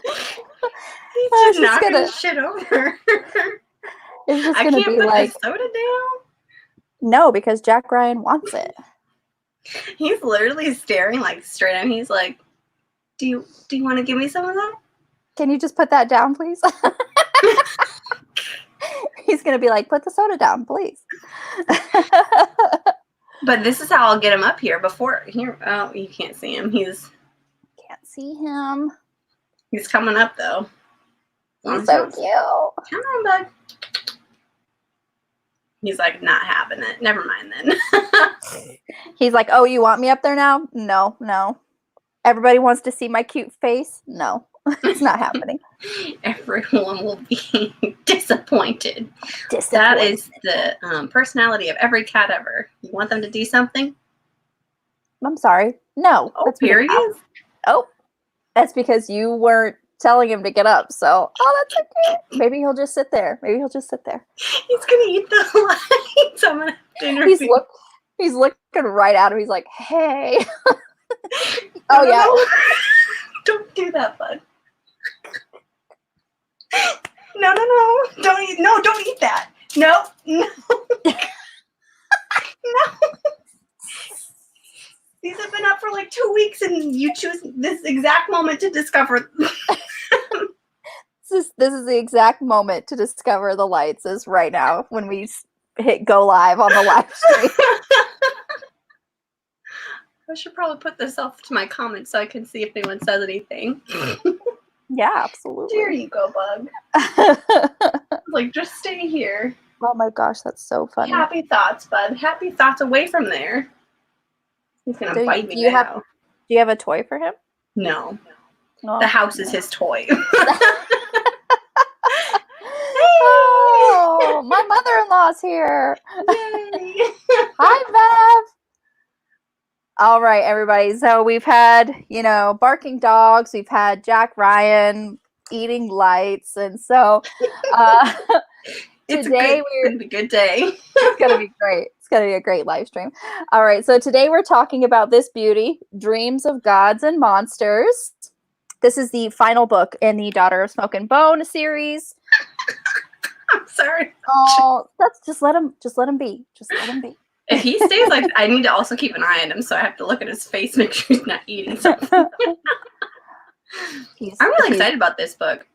He's just knocking his shit over. It's just I gonna can't be put like, the soda down. no, because Jack Ryan wants it. He's literally staring like straight at me. He's like, do you want to give me some of that? Can you just put that down, please? He's gonna be like, put the soda down, please. But this is how I'll get him up here. Before here, oh, you can't see him. Can't see him. He's coming up though. He's so cute. Come on, bud. He's like, not having it. Never mind then. He's like, oh, you want me up there now? No. Everybody wants to see my cute face? No, it's not happening. Everyone will be disappointed. That is the personality of every cat ever. You want them to do something? I'm sorry. No. Oh, here he is. Oh, that's because you weren't telling him to get up. So, that's okay. Maybe he'll just sit there. He's gonna eat the lights. I'm gonna interview. He's looking right at him. He's like, hey. Oh yeah. Don't do that, bud. No. Don't eat that. No. No. These have been up for like 2 weeks, and you choose this exact moment to discover. This is the exact moment to discover the lights is right now when we hit go live on the live stream. I should probably put this off to my comments so I can see if anyone says anything. Yeah, absolutely. There you go, bug. Like, just stay here. Oh my gosh, that's so funny. Happy thoughts, bud. Happy thoughts away from there. He's gonna bite me now. Do you have a toy for him? No. The house is his toy. Oh, my mother-in-law's here. Yay. Hi, Bev. All right, everybody. So we've had, barking dogs. We've had Jack Ryan eating lights. And so today it's going to be a good day. It's going to be great. It's going to be a great live stream. All right. So today we're talking about this beauty, Dreams of Gods and Monsters. This is the final book in the Daughter of Smoke and Bone series. I'm sorry. Oh, just let him be. Just let him be. If he stays like, I need to also keep an eye on him, so I have to look at his face, make sure he's not eating something. I'm really excited about this book.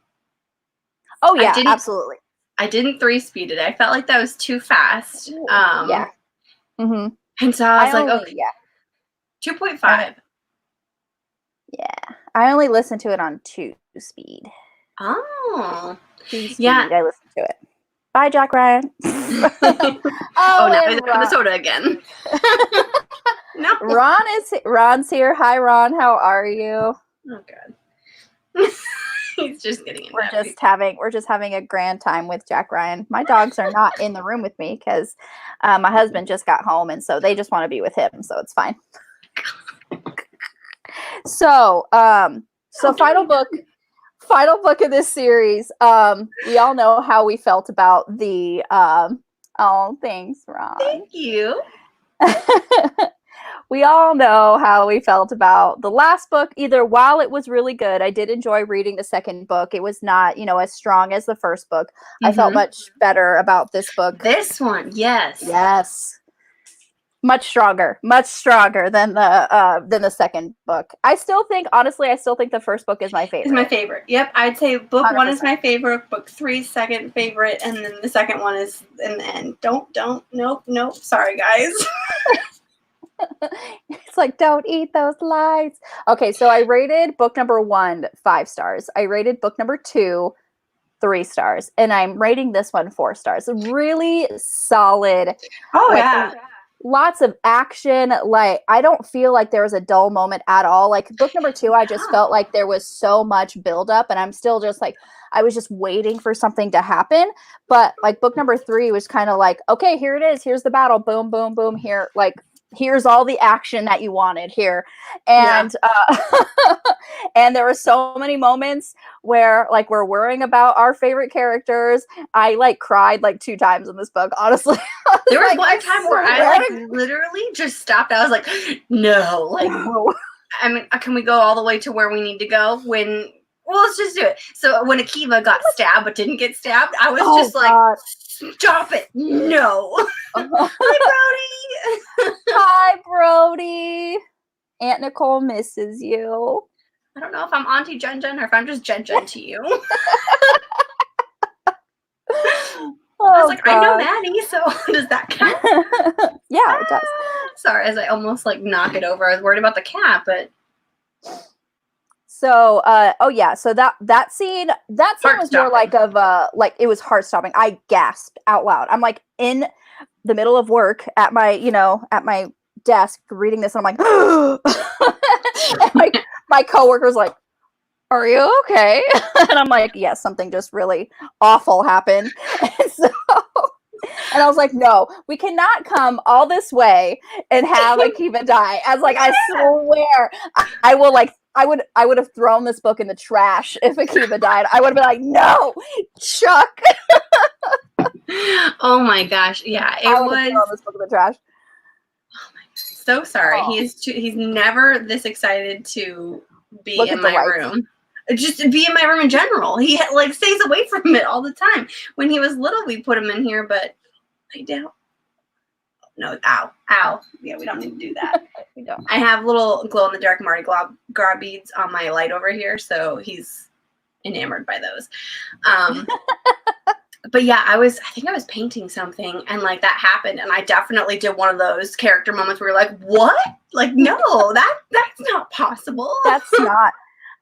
Oh yeah, absolutely. I didn't 3-speed it. I felt like that was too fast. Yeah. Mm-hmm. And so I was like, okay, 2.5. Yeah, I only listened to it on 2-speed. Oh, 2-speed, yeah. I listened to it. Bye, Jack Ryan. Now he's having the soda again. No. Ron's here. Hi, Ron. How are you? Oh God. He's just getting in. We're just having a grand time with Jack Ryan. My dogs are not in the room with me because my husband just got home, and so they just want to be with him. So it's fine. So final book of this series. We all know how we felt about the thanks, Ron. Thank you. We all know how we felt about the last book. Either while it was really good, I did enjoy reading the second book. It was not, as strong as the first book. Mm-hmm. I felt much better about this book. This one, yes. Yes. Much stronger than the second book. Honestly, I still think the first book is my favorite. It's my favorite. Yep, I'd say book 100%. 1 is my favorite, book 3 second favorite, and then the second one is in the end. Nope. Sorry, guys. It's like, don't eat those lights. Okay, so I rated book number 1 5 stars. I rated book number 2 3 stars, and I'm rating this one 4 stars. Really solid. Oh yeah. Lots of action. Like, I don't feel like there was a dull moment at all. Like book number 2, I just felt like there was so much buildup, and I'm still just like, I was just waiting for something to happen. But like book number 3 was kind of like, okay, here it is. Here's the battle. Boom, boom, boom. Here, like, here's all the action that you wanted here. And and there were so many moments where like we're worrying about our favorite characters. I like cried like 2 times in this book, honestly. There was one time where I like literally just stopped. I was like, no, like, I mean, can we go all the way to where we need to go when Well, let's just do it. So when Akiva got stabbed but didn't get stabbed, I was just like, God. stop it. No. Hi, Brody. Hi, Brody. Aunt Nicole misses you. I don't know if I'm Auntie Jen Jen or if I'm just Jen Jen to you. I was like, God. I know Maddie, so does that count? Yeah, it does. Sorry, as I almost like knock it over. I was worried about the cat, but so so that scene was more like of like it was heart stopping. I gasped out loud. I'm like in the middle of work at my desk reading this, and I'm like, and my coworker's like, "Are you okay?" And I'm like, "Yes, something just really awful happened." And I was like, "No, we cannot come all this way and have Akiva die." I was like, "I swear, I will like." I would have thrown this book in the trash if Akiva died. I would have been like, "No, Chuck." Oh my gosh, yeah, I would have thrown this book in the trash. Oh my, so sorry. Oh. He's never this excited to be in my room. Just be in my room in general. He like stays away from it all the time. When he was little, we put him in here, but I doubt. No, ow. Yeah, we don't need to do that. We don't. I have little glow in the dark Mardi Gras beads on my light over here, so he's enamored by those. But yeah, I think I was painting something, and like that happened, and I definitely did one of those character moments where you're like, "What? Like, no, that's not possible. That's not."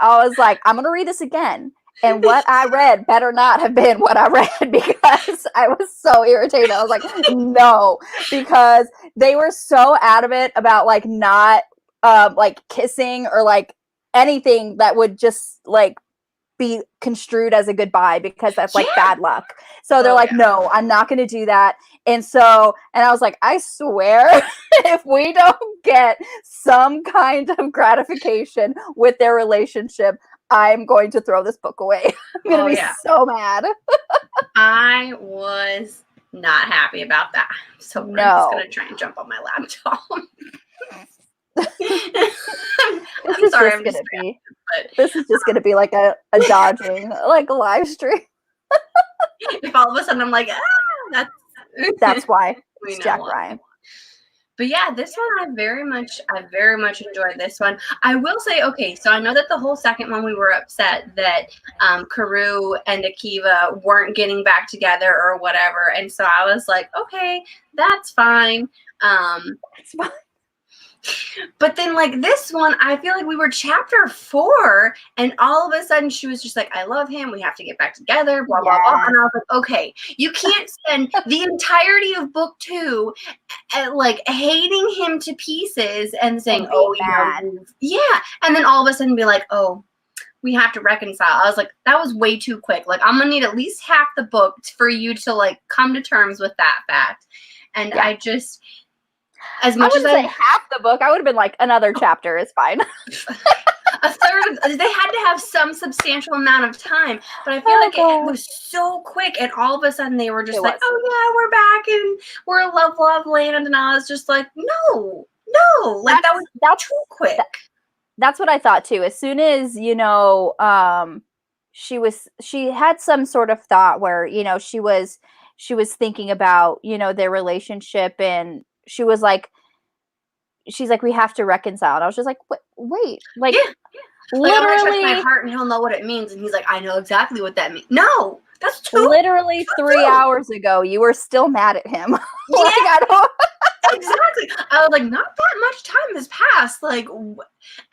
I was like, "I'm gonna read this again." And what I read better not have been what I read, because I was so irritated. I was like, no, because they were so adamant about like not like kissing or like anything that would just like be construed as a goodbye, because that's like bad luck. So they're like, no, I'm not going to do that. And I was like, I swear, if we don't get some kind of gratification with their relationship, I'm going to throw this book away. I'm going to be so mad. I was not happy about that. So I'm just going to try and jump on my laptop. I'm sorry, I'm just this is just going to be like a dodging, like a live stream. If all of a sudden I'm like, that's why. It's Jack Ryan. But yeah, this one I very much enjoyed this one. I will say, okay, so I know that the whole second one we were upset that Karoo and Akiva weren't getting back together or whatever, and so I was like, okay, that's fine. It's fine. But then like this one, I feel like we were chapter 4, and all of a sudden she was just like, I love him, we have to get back together, blah, blah, blah. And I was like, okay, you can't spend the entirety of book 2 like hating him to pieces and saying, yeah. And then all of a sudden be like, oh, we have to reconcile. I was like, that was way too quick. Like, I'm gonna need at least half the book for you to like come to terms with that fact. And I just... As much as I say half the book, I would have been like, another chapter is fine. A third. They had to have some substantial amount of time, but I feel like it was so quick, and all of a sudden they were just like, "Oh yeah, we're back and we're in love land," and I was just like, "No, like that's too quick." That's what I thought too. As soon as she had some sort of thought where she was thinking about their relationship, and she's like, we have to reconcile. And I was just like, wait, like, literally, I'm gonna touch my heart and he'll know what it means. And he's like, I know exactly what that means. No, that's too. Literally 3 hours ago, you were still mad at him. Exactly. I was like, not that much time has passed. Like,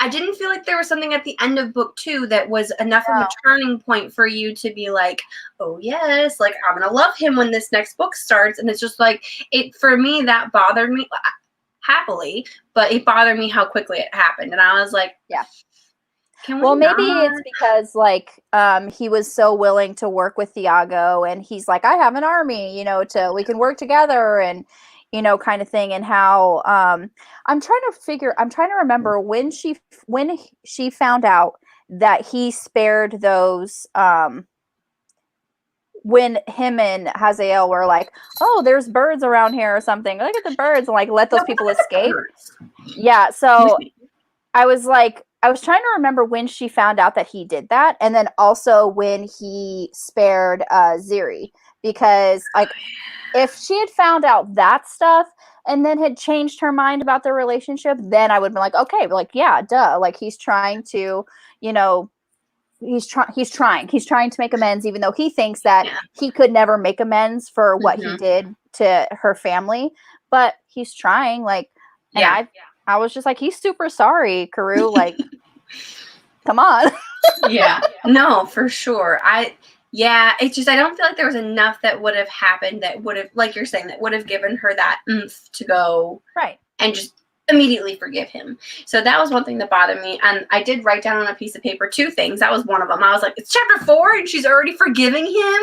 I didn't feel like there was something at the end of book 2 that was enough of a turning point for you to be like, oh yes, like I'm gonna love him when this next book starts. And it's just like, for me, that bothered me happily, but it bothered me how quickly it happened. And I was like, well, maybe it's because like he was so willing to work with Thiago, and he's like, I have an army, we can work together, and kind of thing. And how I'm trying to remember when she found out that he spared those when him and Hazael were like, oh, there's birds around here or something, look at the birds, and like let those people escape. Yeah, so I was like, I was trying to remember when she found out that he did that, and then also when he spared Ziri, because like if she had found out that stuff and then had changed her mind about their relationship, then I would have been like, okay, like yeah, duh, like he's trying to, you know, he's trying to make amends, even though he thinks that he could never make amends for what he did to her family, but he's trying, like, and I was just like, he's super sorry, Karou, like, come on. Yeah. No, for sure. It's just, I don't feel like there was enough that would have happened that would have, like you're saying, that would have given her that oomph to go right and just immediately forgive him. So that was one thing that bothered me. And I did write down on a piece of paper 2 things. That was one of them. I was like, it's chapter 4 and she's already forgiving him.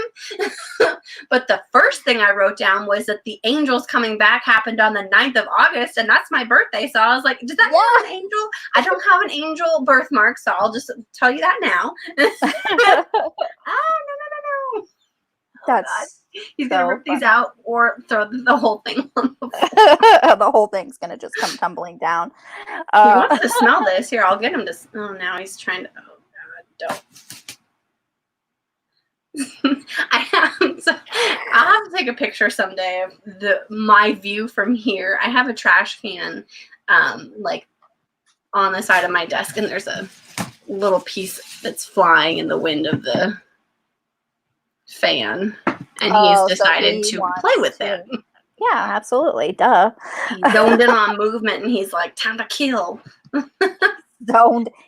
But the first thing I wrote down was that the angels coming back happened on the 9th of August, and that's my birthday. So I was like, does that have an angel? I don't have an angel birthmark, so I'll just tell you that now. No. That's He's gonna rip these out or throw the whole thing on the floor. The whole thing's gonna just come tumbling down. He wants to smell this. Here, I'll get him to. Oh, now he's trying to. Oh God, don't. I'll have to take a picture someday of my view from here. I have a trash can, like on the side of my desk, and there's a little piece that's flying in the wind of the fan, and he's decided to play with it. Yeah, absolutely. Duh. He zoned in on movement, and he's like, time to kill.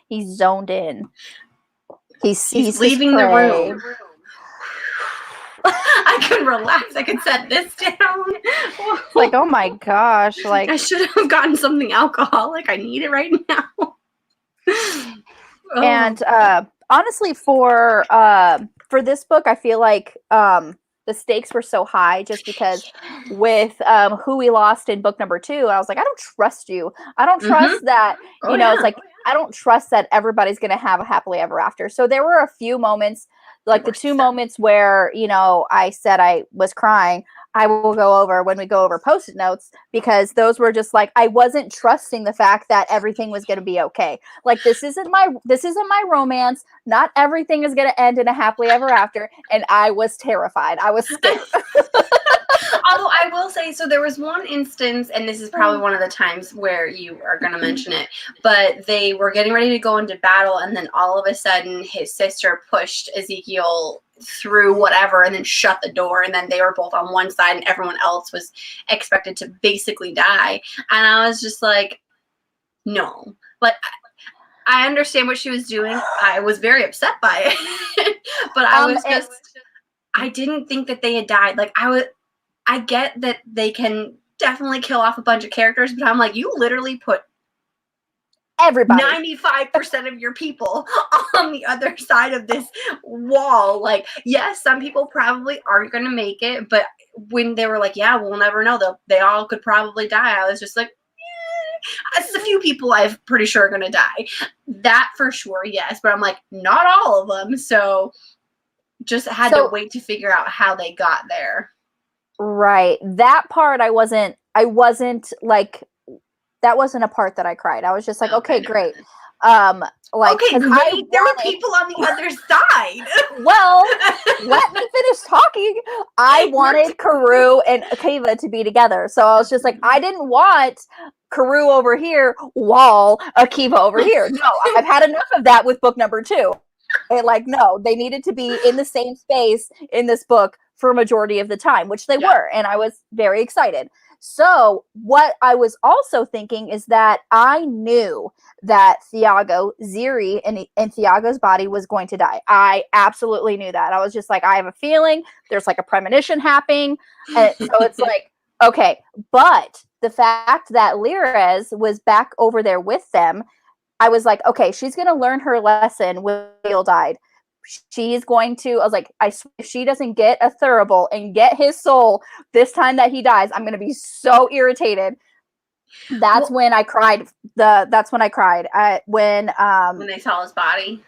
He's zoned in. He's leaving the room. I could relax. I could set this down. Like, oh my gosh. Like, I should have gotten something alcoholic. I need it right now. And honestly, for this book, I feel like the stakes were so high just because with who we lost in book number 2, I was like, I don't trust you. I don't trust that, it's like, I don't trust that everybody's going to have a happily ever after. So there were a few moments, like the 2 moments where, I said I was crying. I will go over when we go over Post-it notes, because those were just like, I wasn't trusting the fact that everything was going to be okay. Like, this isn't my romance. Not everything is going to end in a happily ever after. And I was terrified. I was scared. Although I will say, so there was one instance, and this is probably one of the times where you are going to mention it, but they were getting ready to go into battle, and then all of a sudden his sister pushed Ezekiel through whatever and then shut the door, and then they were both on one side and everyone else was expected to basically die. And I was just like, no. Like, I understand what she was doing. I was very upset by it. But I was just, I didn't think that they had died. Like, I get that they can definitely kill off a bunch of characters, but I'm like, you literally put everybody, 95% of your people on the other side of this wall. Like, yes, some people probably aren't going to make it, but when they were like, yeah, we'll never know, they all could probably die, I was just like, there's a few people I'm pretty sure are going to die. That for sure, yes, but I'm like, not all of them. So just had to wait to figure out how they got there. Right. That part I wasn't like, that wasn't a part that I cried. I was just like, okay, great. Like, okay, great. There were people on the other side. Well, let me finish talking. I wanted Karou and Akiva to be together. So I was just like, I didn't want Karou over here while Akiva over here. No, I've had enough of that with book number 2. And like, no, they needed to be in the same space in this book for a majority of the time, which they were. And I was very excited. So what I was also thinking is that I knew that Ziri in Thiago's body was going to die. I absolutely knew that. I was just like, I have a feeling there's like a premonition happening. And so it's like, okay, but the fact that Lirez was back over there with them, I was like, okay, she's going to learn her lesson when Will died. She's going to, I was like, if she doesn't get a Thurible and get his soul this time that he dies, I'm going to be so irritated. That's when I cried. When they saw his body.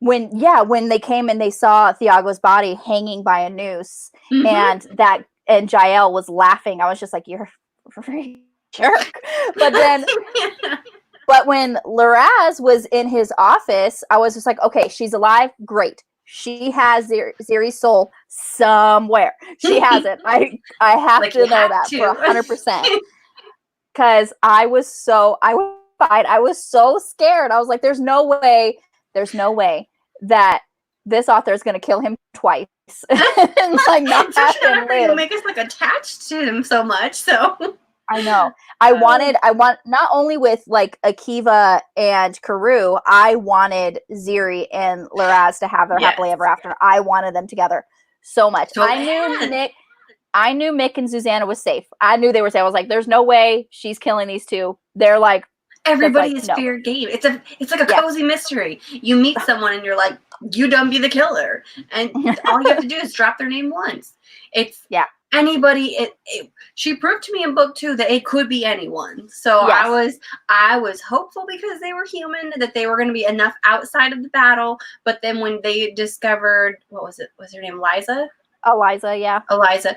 When they came and they saw Thiago's body hanging by a noose, and Jael was laughing. I was just like, you're a jerk. But then But when Laraz was in his office, I was just like, okay, she's alive. Great. She has Ziri's soul somewhere. She has it. I have Like, to you know have that to. for 100%. Because I was so scared. I was like, there's no way that this author is going to kill him twice and like not have him live. You make us like attached to him so much. So I know. I want not only with like Akiva and Karu, I wanted Ziri and Laraz to have their happily ever after. I wanted them together so much. So I knew Mick and Susanna was safe. I knew they were safe. I was like, there's no way she's killing these two. They're like, everybody is fair game. It's like a cozy mystery. You meet someone and you're like, you done be the killer, and all you have to do is drop their name once. It's anybody. She proved to me in book 2 that it could be anyone. So I was hopeful because they were human that they were going to be enough outside of the battle. But then when they discovered, what was it? Was her name Liza? Eliza, yeah. Eliza.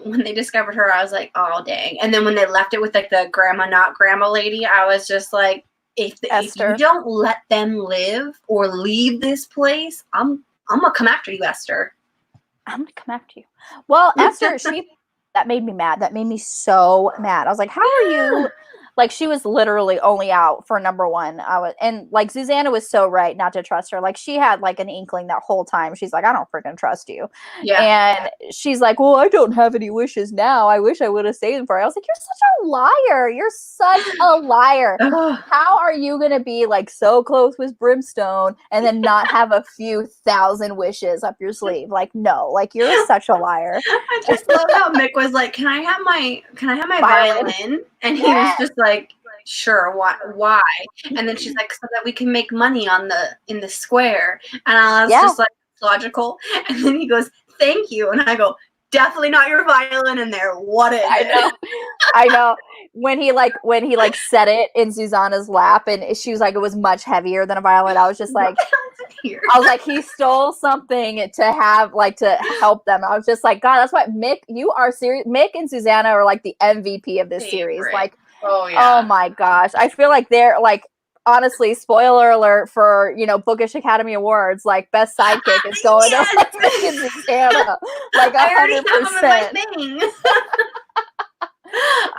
When they discovered her, I was like, oh, dang. And then when they left it with like the grandma, not grandma lady, I was just like, if you don't let them live or leave this place, I'm going to come after you, Esther. I'm going to come after you. Well, Esther, that made me mad. That made me so mad. I was like, how are you? Like, she was literally only out for number 1. And like Susanna was so right not to trust her. Like, she had like an inkling that whole time. She's like, I don't freaking trust you. Yeah. And she's like, well, I don't have any wishes now. I wish I would have saved them for her. I was like, you're such a liar. You're such a liar. How are you going to be like so close with Brimstone and then not have a few thousand wishes up your sleeve? Like, no, like you're such a liar. I just love how Mick was like, can I have my violin? And he was just like, sure, why? And then she's like, so that we can make money in the square. And I was just like, logical. And then he goes, thank you. And I go, definitely not your violin in there. What is it? I know. When he set it in Susanna's lap and she was like, it was much heavier than a violin. I was just like, he stole something to have, like, to help them. I was just like, God, that's what Mick, you are serious. Mick and Susanna are like the MVP of this series. Like, oh my gosh. I feel like they're like, honestly, spoiler alert for, Bookish Academy Awards, like best sidekick is going to Mick and Susanna. Like 100%.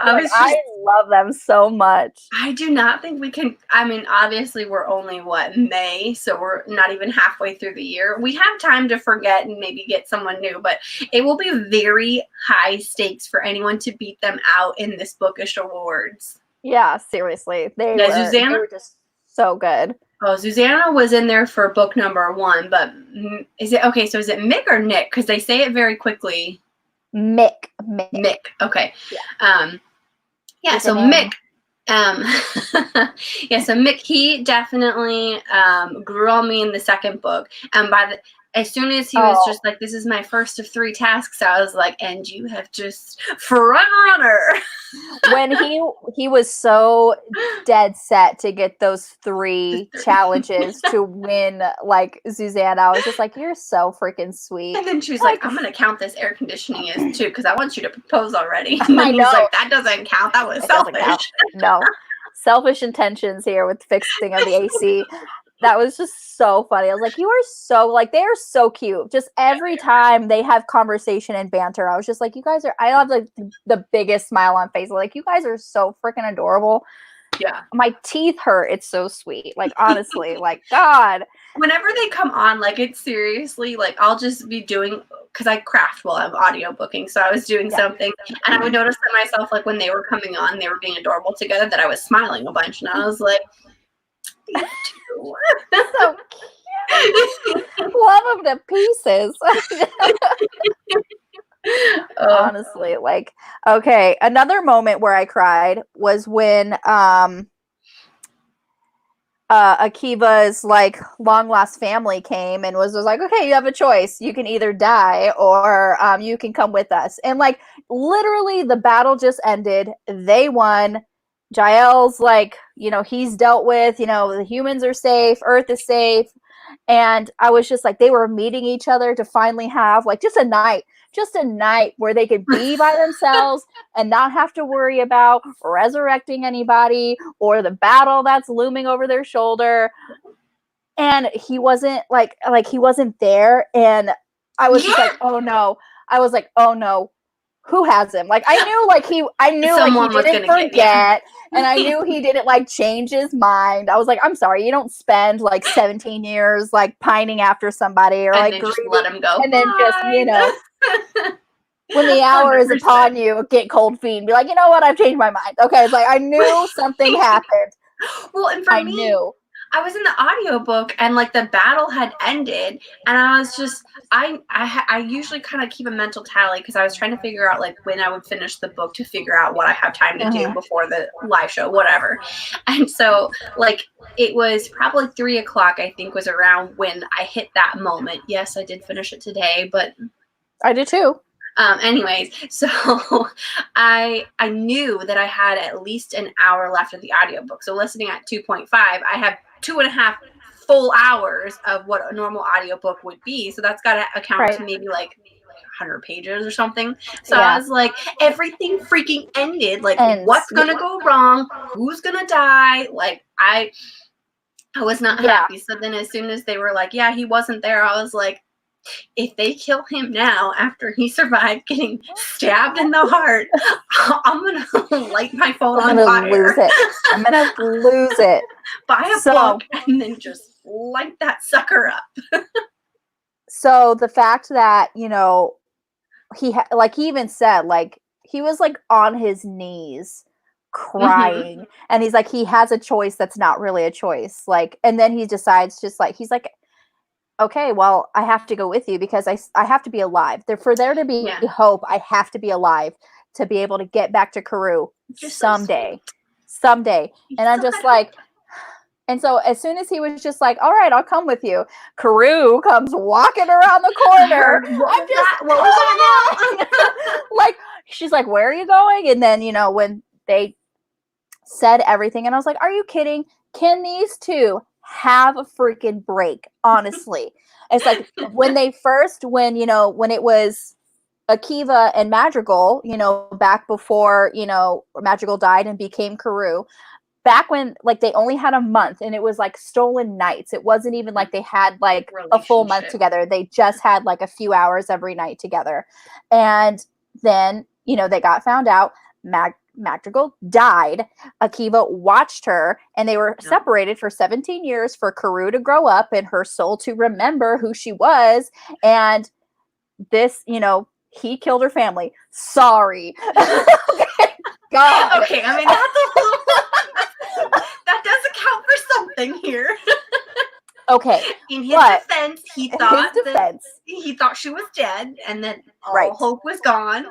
I love them so much. I do not think we can. I mean, obviously, we're only May, so we're not even halfway through the year. We have time to forget and maybe get someone new, but it will be very high stakes for anyone to beat them out in this Bookish Awards. Yeah, seriously, they were just so good. Oh, Susanna was in there for book number 1, but is it okay? So is it Mick or Nick? Because they say it very quickly. Mick. Okay. Yeah. So Mick. So Mick, he definitely grew on me in the second book, and as soon as he was just like, this is my first of 3 tasks, I was like, and you have just front runner. When he was so dead set to get those 3 challenges to win, like, Susanna, I was just like, you're so freaking sweet. And then she was like, I'm going to count this air conditioning as 2 because I want you to propose already. And then he was like, that doesn't count. That was selfish. No. Selfish intentions here with fixing of the AC. That was just so funny. I was like, you are so, like, they are so cute. Just every time they have conversation and banter, I was just like, you guys are, I have like the biggest smile on face. Like, you guys are so freaking adorable. Yeah. My teeth hurt. It's so sweet. Like, honestly, like, God. Whenever they come on, like, it's seriously, like, I'll just be doing, because I craft while I'm audio booking. So I was doing something, and I would notice that myself, like, when they were coming on, they were being adorable together, that I was smiling a bunch. And I was like, you too. So cute. Love them to pieces. Honestly, like, okay. Another moment where I cried was when Akiva's like long lost family came and was like, okay, you have a choice. You can either die or you can come with us. And like literally the battle just ended. They won. Jael's like, he's dealt with, the humans are safe, Earth is safe. And I was just like, they were meeting each other to finally have like just a night where they could be by themselves and not have to worry about resurrecting anybody or the battle that's looming over their shoulder. And he wasn't he wasn't there. And I was just like, oh no. I was like, oh no, who has him? Like I knew Someone he was didn't gonna forget, and I knew he didn't like change his mind. I was like, I'm sorry, you don't spend like 17 years like pining after somebody or and like then grieving, just let him go. and then just when the hour is 100%. upon you, get cold feet and be like, you know what, I've changed my mind. Okay, it's like I knew something happened. Well, and for me, knew. I was in the audiobook and like the battle had ended, and I was just I usually kind of keep a mental tally because I was trying to figure out like when I would finish the book to figure out what I have time to do before the live show, whatever. And so like it was probably 3:00, I think, was around when I hit that moment. Yes, I did finish it today, but I did too. Anyways, so I knew that I had at least an hour left of the audiobook. So listening at 2.5, I have 2.5 full hours of what a normal audiobook would be. So that's got to account to maybe like 100 pages or something. So I was like, everything freaking ended. Like, what's going to go wrong? Who's going to die? Like, I was not happy. So then as soon as they were like, yeah, he wasn't there, I was like, if they kill him now after he survived getting stabbed in the heart, I'm going to light my phone on fire. Lose it. I'm going to lose it. Buy a book and then just light that sucker up. So the fact that, you know, he even said, like, he was like on his knees crying, and he's like, he has a choice that's not really a choice. Like, and then he decides just like, he's like, okay, well, I have to go with you because I have to be alive. For there to be hope, I have to be alive to be able to get back to Karoo someday. And I'm just like, and so as soon as he was just like, all right, I'll come with you, Karoo comes walking around the corner. What was that? Like, she's like, where are you going? And then, you know, when they said everything, and I was like, are you kidding? Can these two have a freaking break? Honestly, it's like when it was Akiva and Madrigal, you know, back before, you know, Madrigal died and became Karoo, back when like they only had a month and it was like stolen nights. It wasn't even like they had like a full month together. They just had like a few hours every night together. And then, you know, they got found out. Madrigal died. Akiva watched her, and they were separated for 17 years for Karoo to grow up and her soul to remember who she was. And this, you know, he killed her family. Sorry. God. Okay, I mean, that does account for something here. Okay. In his defense, he thought she was dead, and then all hope was gone.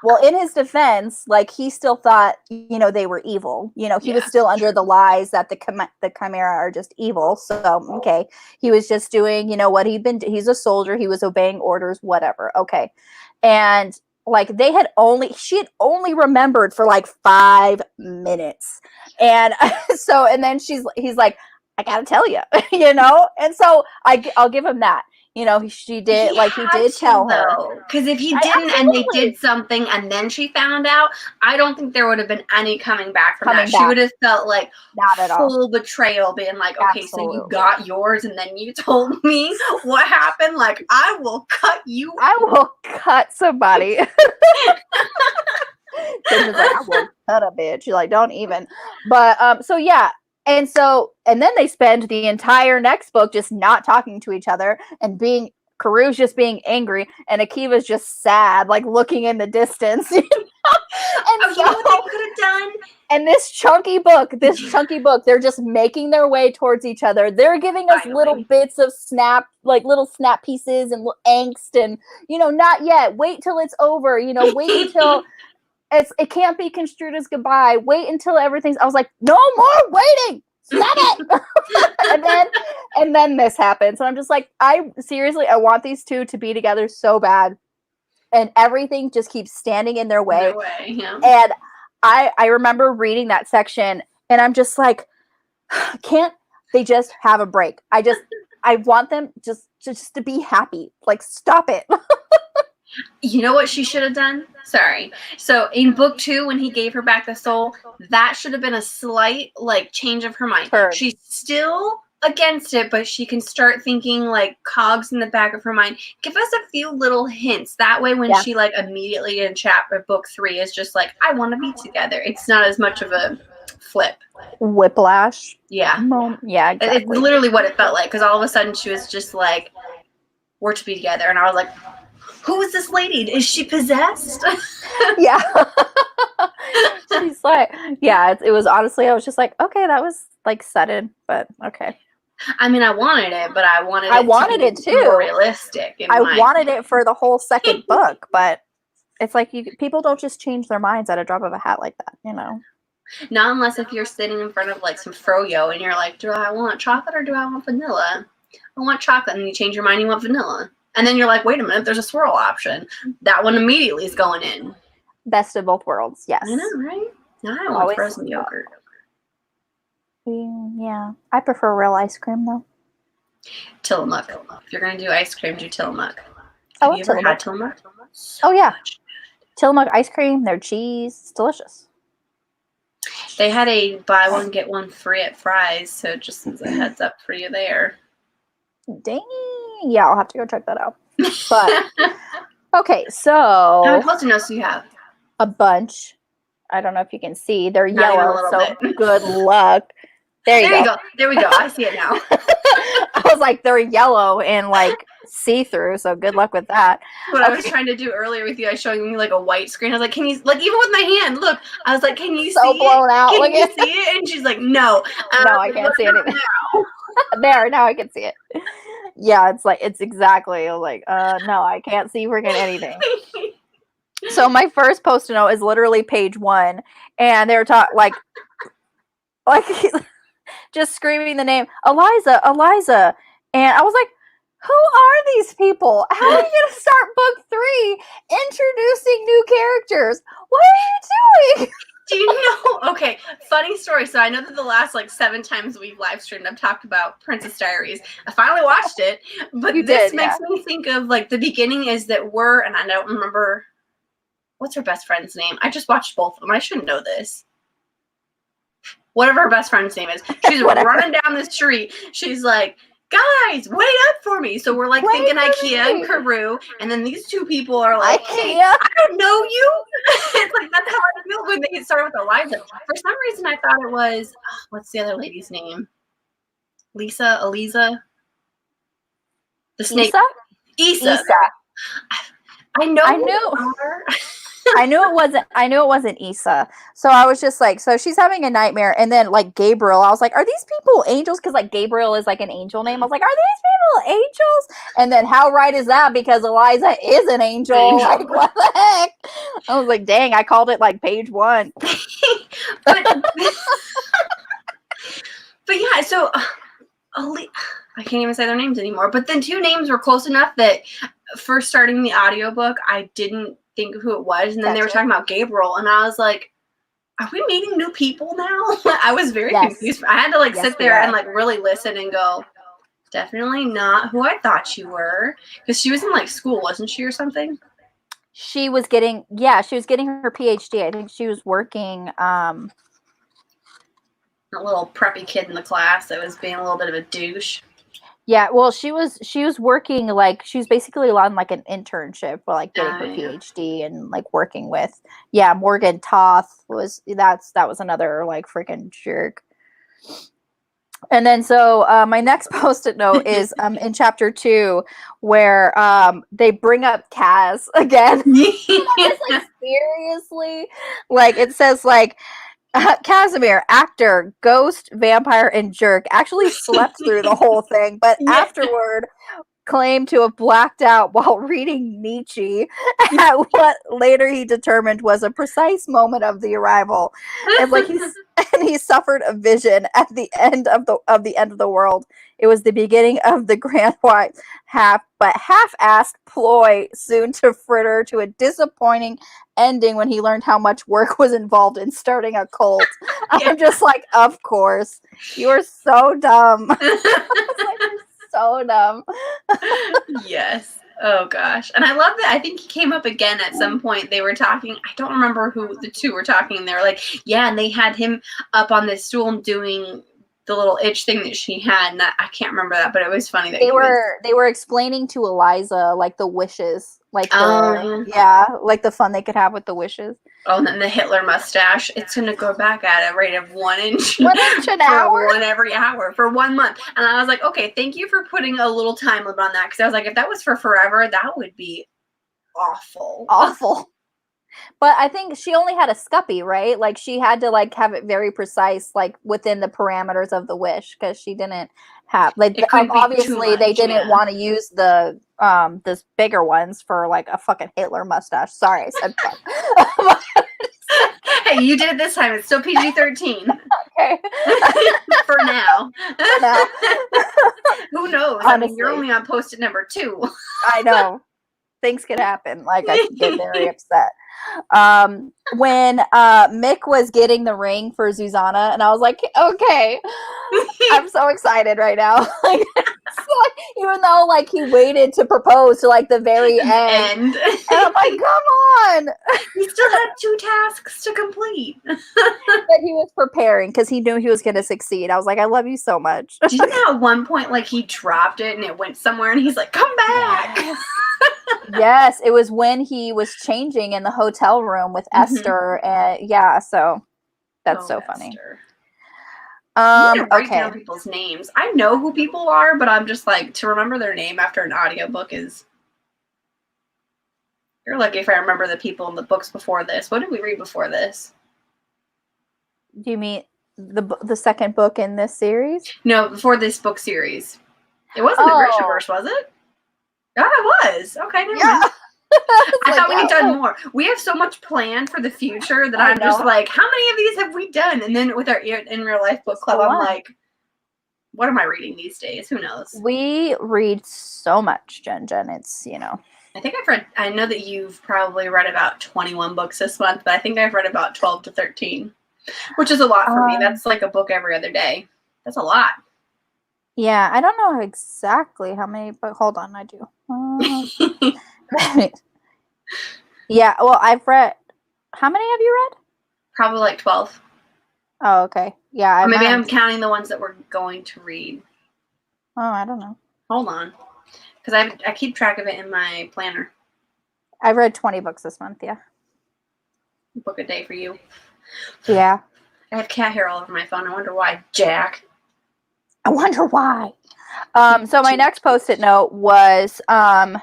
Well, in his defense, like, he still thought, you know, they were evil. You know, he was still under the lies that the Chimera are just evil. So, okay. He was just doing, you know, what he's a soldier. He was obeying orders, whatever. Okay. And like she had only remembered for like 5 minutes. And so, and then he's like, I gotta tell you, you know? And so I'll give him that. You know, he did tell her. Because if he didn't and they did something and then she found out, I don't think there would have been any coming back from that. She would have felt like not at full betrayal, being like, okay, so you got yours and then you told me what happened? Like, I will cut you. I will cut somebody. Like, I will cut a bitch. You're like, don't even. But so yeah. And then they spend the entire next book just not talking to each other and Karoo's just being angry and Akiva's just sad, like looking in the distance. You know? And you know what they could have done? And this chunky book, they're just making their way towards each other. They're giving us little bits of little snap pieces and angst and, you know, not yet. Wait till it's over. You know, wait until it can't be construed as goodbye. Wait until everything's. I was like, no more waiting. Stop it. and then this happens, and I'm just like, I want these two to be together so bad, and everything just keeps standing in their way. And I remember reading that section, and I'm just like, can't they just have a break? I want them just to be happy. Like, stop it. You know what she should have done? Sorry. So in book 2, when he gave her back the soul, that should have been a slight like change of her mind. Sure. She's still against it, but she can start thinking like cogs in the back of her mind. Give us a few little hints. That way when she like immediately in chapter book 3 is just like, I want to be together. It's not as much of a flip. Whiplash. Yeah. Yeah, exactly. It's literally what it felt like, because all of a sudden she was just like, we're to be together. And I was like, who is this lady? Is she possessed? Yeah. She's like, yeah, it was honestly, I was just like, okay, that was like sudden, but okay. I mean, I wanted it, but I wanted it to be too. more realistic. I wanted it for the whole second book, but it's like people don't just change their minds at a drop of a hat like that, you know? Not unless if you're sitting in front of like some froyo and you're like, do I want chocolate or do I want vanilla? I want chocolate, and you change your mind, you want vanilla. And then you're like, wait a minute, there's a swirl option. That one immediately is going in. Best of both worlds, yes. I know, right? No, I want frozen yogurt. Yeah. I prefer real ice cream, though. Tillamook. If you're going to do ice cream, do Tillamook. Have you ever had Tillamook? Oh, yeah. Tillamook ice cream, their cheese. It's delicious. They had a buy one, get one free at Fry's, so just as a heads up for you there. Dang. Yeah, I'll have to go check that out. But okay, so how many Post-it notes do you have? A bunch. I don't know if you can see. They're Not yellow, so good luck. There you go. There we go. I see it now. I was like, they're yellow and like see-through, so good luck with that. What I was trying to do earlier with you, I was showing you like a white screen. I was like, can you, like, even with my hand, look. I was like, can you see it? Blown out. Can you see it? And she's like, no. No, I can't see anything. There, now I can see it. Yeah, it's exactly like, no, I can't see freaking anything. So my first Post-it note is literally page 1, and they were like just screaming the name Eliza, and I was like, who are these people? How are you gonna start book 3 introducing new characters? What are you doing? Do you know? Okay, funny story. So I know that the last like 7 times we've live streamed, I've talked about Princess Diaries. I finally watched it, but this makes me think of like the beginning is that and I don't remember what's her best friend's name. I just watched both of them. I shouldn't know this. Whatever her best friend's name is, she's running down the street. She's like, guys, wait up for me. So we're like thinking IKEA and Karoo, and then these 2 people are like, hey, I don't know you. It's like, that's how I feel when they get started with Eliza. For some reason, I thought it was, what's the other lady's name? Eliza? The snake. Issa. I knew her. I knew it wasn't Issa. So I was just like, so she's having a nightmare, and then like Gabriel, I was like, are these people angels? Because like Gabriel is like an angel name. I was like, are these people angels? And then how right is that? Because Eliza is an angel. Like, what the heck? I was like, dang, I called it like page 1. but yeah, so I can't even say their names anymore. But then 2 names were close enough that for starting the audiobook, I didn't think of who it was. And then they were talking about Gabriel, and I was like, are we meeting new people now? I was very confused. I had to like sit there and like really listen and go, definitely not who I thought you were. Because she was in like school, wasn't she, or something? She was getting her PhD. I think she was working a little preppy kid in the class that was being a little bit of a douche. Yeah, well, she was working like she was basically on like an internship for like getting her PhD and like working with Morgan Toth that was another like freaking jerk. And then so my next Post-it note is in chapter 2 where they bring up Kaz again. It's like, seriously, like it says like Casimir, actor, ghost, vampire, and jerk, actually slept through the whole thing, but afterward claimed to have blacked out while reading Nietzsche at what later he determined was a precise moment of the arrival. And like he suffered a vision at the end of the world. It was the beginning of the grand white half-assed ploy soon to fritter to a disappointing ending when he learned how much work was involved in starting a cult. I'm just like, of course. You are so dumb. I was like, you're So dumb. Yes. Oh gosh. And I love that. I think he came up again at some point. They were talking. I don't remember who the two were talking. They were like, yeah, and they had him up on this stool doing the little itch thing that she had. And I can't remember that, but it was funny that They were explaining to Eliza like the wishes, like like the fun they could have with the wishes. Oh, and then the Hitler mustache. It's gonna go back at a rate of 1 inch. 1 inch an hour. One every hour for 1 month. And I was like, okay, thank you for putting a little time limit on that. Because I was like, if that was for forever, that would be awful. Awful. But I think she only had a scuppy, right? Like she had to like have it very precise, like within the parameters of the wish, because she didn't have like obviously they didn't want to use the this bigger ones for like a fucking Hitler mustache. Sorry, I said fuck. Hey, you did it this time. It's still PG-13. Okay. For now. For now. Who knows? Honestly. I mean, you're only on post-it number 2. I know. Things could happen. Like I could get very upset. When Mick was getting the ring for Susanna, and I was like, okay, I'm so excited right now. Like, even though like he waited to propose to like the very end. And I'm like, come on. He still had 2 tasks to complete. But he was preparing because he knew he was going to succeed. I was like, I love you so much. Do you know at one point like he dropped it and it went somewhere and he's like, come back. Yes, it was when he was changing in the hotel room with Esther, and so that's so funny. You need to write down people's names. I know who people are, but I'm just like, to remember their name after an audiobook is. You're lucky if I remember the people in the books before this. What did we read before this? Do you mean the second book in this series? No, before this book series. It wasn't the Grishaverse, was it? Yeah, it was. Okay, never mind. I thought we had done more. We have so much planned for the future that I'm just like, how many of these have we done? And then with our In Real Life book club, I'm like, what am I reading these days? Who knows? We read so much, Jen. It's, I think I know that you've probably read about 21 books this month, but I think I've read about 12 to 13, which is a lot for me. That's like a book every other day. That's a lot. Yeah, I don't know exactly how many, but hold on, I do. Yeah, well, I've read. How many have you read? Probably like 12. Oh, okay. Yeah. Or maybe I'm counting the ones that we're going to read. Oh, I don't know. Hold on. Because I keep track of it in my planner. I've read 20 books this month, yeah. Book a day for you. Yeah. I have cat hair all over my phone. I wonder why, Jack. I wonder why. So my next Post-it note was 10.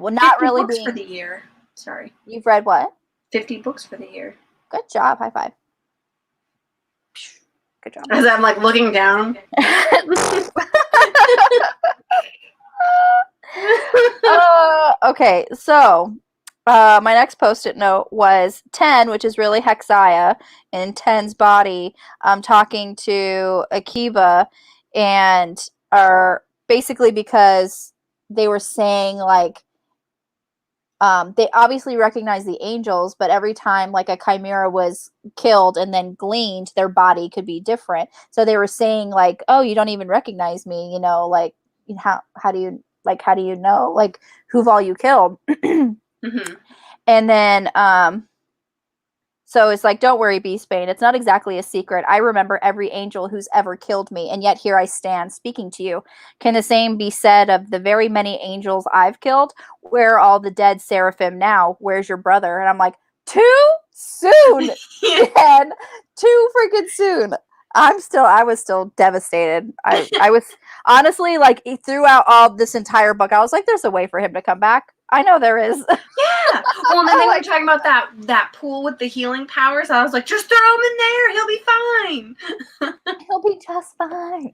Well, not really books being for the year. Sorry. You've read what? 50 books for the year. Good job. High five. Good job. As I'm like looking down. Okay, so my next Post-it note was 10, which is really Hexia in 10's body, talking to Akiva, and are basically because they were saying like they obviously recognize the angels, but every time like a chimera was killed and then gleaned, their body could be different. So they were saying like, oh, you don't even recognize me, like how do you know like who've all you killed? Mm-hmm. And then so it's like, don't worry, Beastbane. It's not exactly a secret. I remember every angel who's ever killed me, and yet here I stand speaking to you. Can the same be said of the very many angels I've killed? Where are all the dead seraphim now? Where's your brother? And I'm like, too soon, and too freaking soon. I was still devastated. I was honestly like throughout all this entire book, I was like, there's a way for him to come back. I know there is. Yeah. Well, and then they were talking about that pool with the healing powers. I was like, just throw him in there. He'll be fine. He'll be just fine.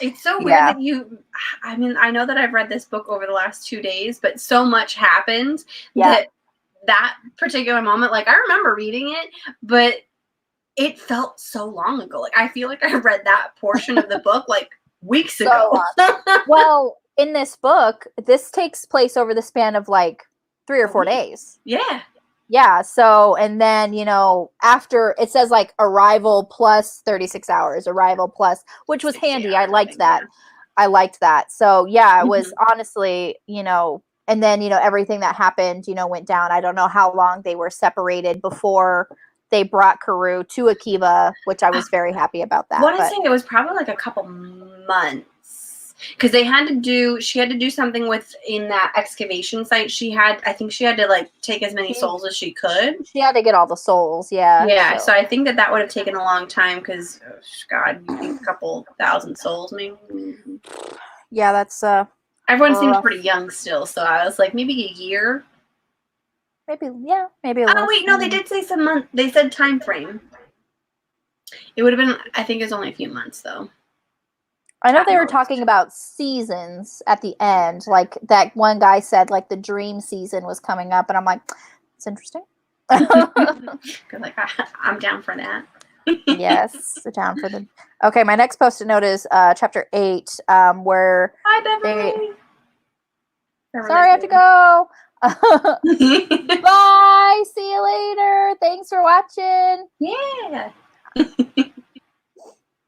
It's so weird that I know that I've read this book over the last 2 days, but so much happened that particular moment, like I remember reading it, but it felt so long ago. Like I feel like I read that portion of the book like weeks ago. Well, in this book, this takes place over the span of like 3 or 4 days. Yeah. Yeah, so and then, after it says like arrival plus 36 hours, arrival plus, which was 60 handy. I hours, I liked think, that. yeah. I liked that. So yeah, it was Mhm. honestly, and then, everything that happened, went down. I don't know how long they were separated before they brought Karu to Akiva, which I was very happy about that. Want to But say it was probably like a couple months because she had to do something with in that excavation site. I think she had to like take as many souls as she could. she had to get all the souls, yeah. Yeah, so So I think that would have taken a long time because, God, you think a couple thousand souls, maybe. yeah, that's Everyone seems rough. pretty young still, so I was like, maybe a year. Maybe Oh less. wait, no, they did say some month. They said time frame. It would have been. I think it was only a few months though. I know At they were most. talking about seasons at the end. Like that one guy said, like the dream season was coming up, and I'm like, it's interesting. Cause like I'm down for that. Yes, down for the. Okay, my next post-it note is chapter 8, where Hi, they. Beverly. Sorry, I have to go. Bye. See you later. Thanks for watching. Yeah.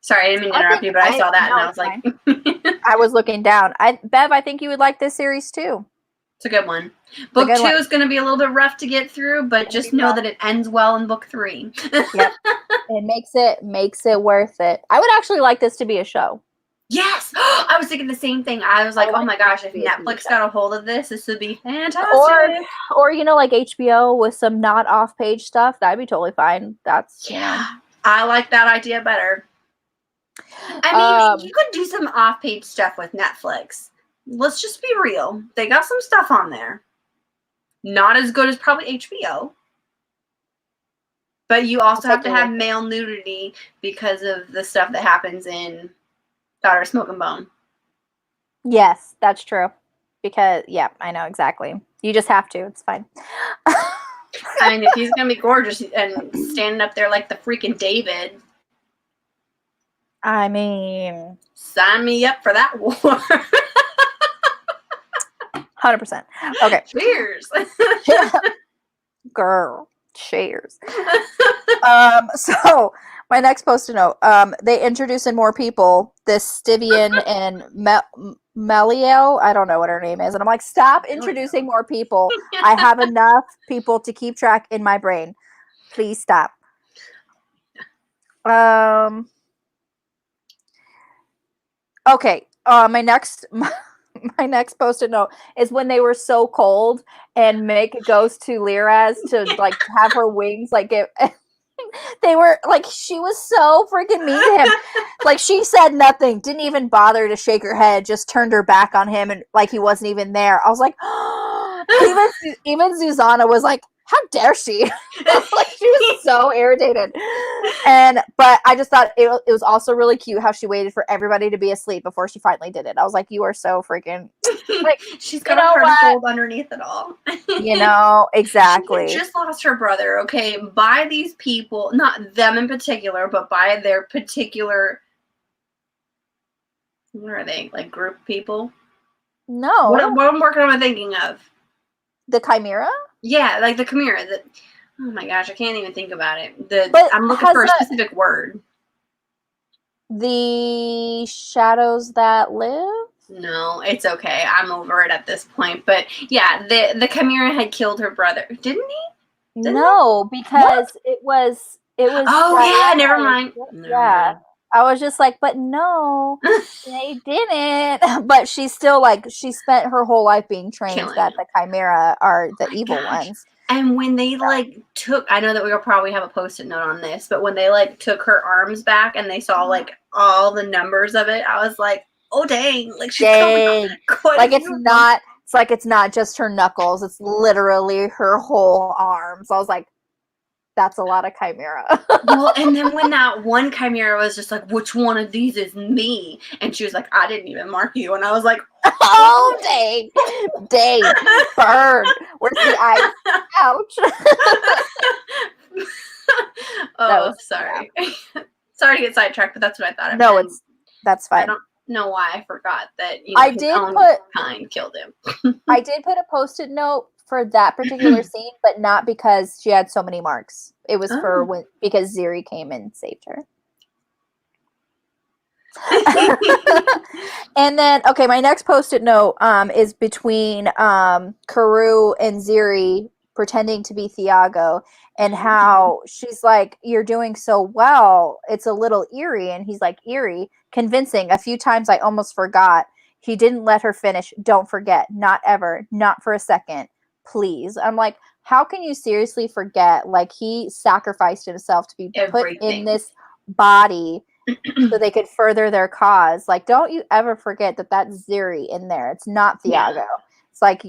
Sorry, I didn't mean to I interrupt think you, but I saw that and no, I was it's like, fine. I was looking down. Bev, I think you would like this series too. it's a good one. It's a Book good 2 one. is going to be a little bit rough to get through, but Gonna just be know rough. that it ends well in book 3. Yep. It makes it worth it. I would actually like this to be a show. Yes, I was thinking the same thing. I was like, I oh like my this gosh, to if be a TV Netflix show. got a hold of this would be fantastic. Or like HBO with some not off page stuff, that'd be totally fine. That's I like that idea better. I mean, you could do some off-page stuff with Netflix. Let's just be real. They got some stuff on there. Not as good as probably HBO. But you also have to have male nudity because of the stuff that happens in Daughter of Smoke and Bone. Yes, that's true. Because I know exactly. You just have to. It's fine. I mean, if he's gonna be gorgeous and standing up there like the freaking David, I mean, sign me up for that war. 100%. Okay. Cheers. Girl, cheers. So my next post-it note, they introduce in more people, this Stivian and Meliel. I don't know what her name is. And I'm like, stop introducing more people. I have enough people to keep track in my brain. Please stop. Okay. My next post-it note is when they were so cold and Mick goes to Liraz to like have her wings like it. They were like, she was so freaking mean to him. Like, she said nothing, didn't even bother to shake her head, just turned her back on him and like he wasn't even there. I was like, even Susanna was like, how dare she? Like, she was so irritated. But I just thought it was also really cute how she waited for everybody to be asleep before she finally did it. I was like, you are so freaking like, she's got a heart of gold underneath it all. Exactly. She just lost her brother, okay? By these people, not them in particular, but by their particular, what are they, like group people? No. What work am I thinking of? The Chimera? Yeah, like the Chimera. Oh my gosh, I can't even think about it. I'm looking for a specific word. The shadows that live? No, it's okay. I'm over it at this point. But yeah, the Chimera had killed her brother, didn't he? No, because it was. Oh yeah, never mind. Yeah, I was just like, but no, they didn't. But she's still like, she spent her whole life being trained that the Chimera are the evil ones. And when they like took, I know that we'll probably have a post-it note on this, but when they like took her arms back and they saw like all the numbers of it, I was like, oh dang, like she's like it's not just her knuckles, it's literally her whole arms. I was like, that's a lot of Chimera. Well, and then when that one Chimera was just like, which one of these is me? And she was like, I didn't even mark you. And I was like, oh, dang, burn. Where's the ice? Ouch. Oh, sorry. Sorry to get sidetracked, but that's what I thought. No, that's fine. I don't know why I forgot that his own kind killed him. I did put a post-it note for that particular scene, but not because she had so many marks. It was Oh. because Ziri came and saved her. And then, okay, my next post-it note is between Karoo and Ziri pretending to be Thiago, and how she's like, "You're doing so well. It's a little eerie." And he's like, "Eerie, convincing. A few times I almost forgot." He didn't let her finish. "Don't forget. Not ever. Not for a second. Please." I'm like, how can you seriously forget? Like, he sacrificed himself to be put in this body so they could further their cause. Like, don't you ever forget that that's Ziri in there. It's not Thiago. Yeah. It's like,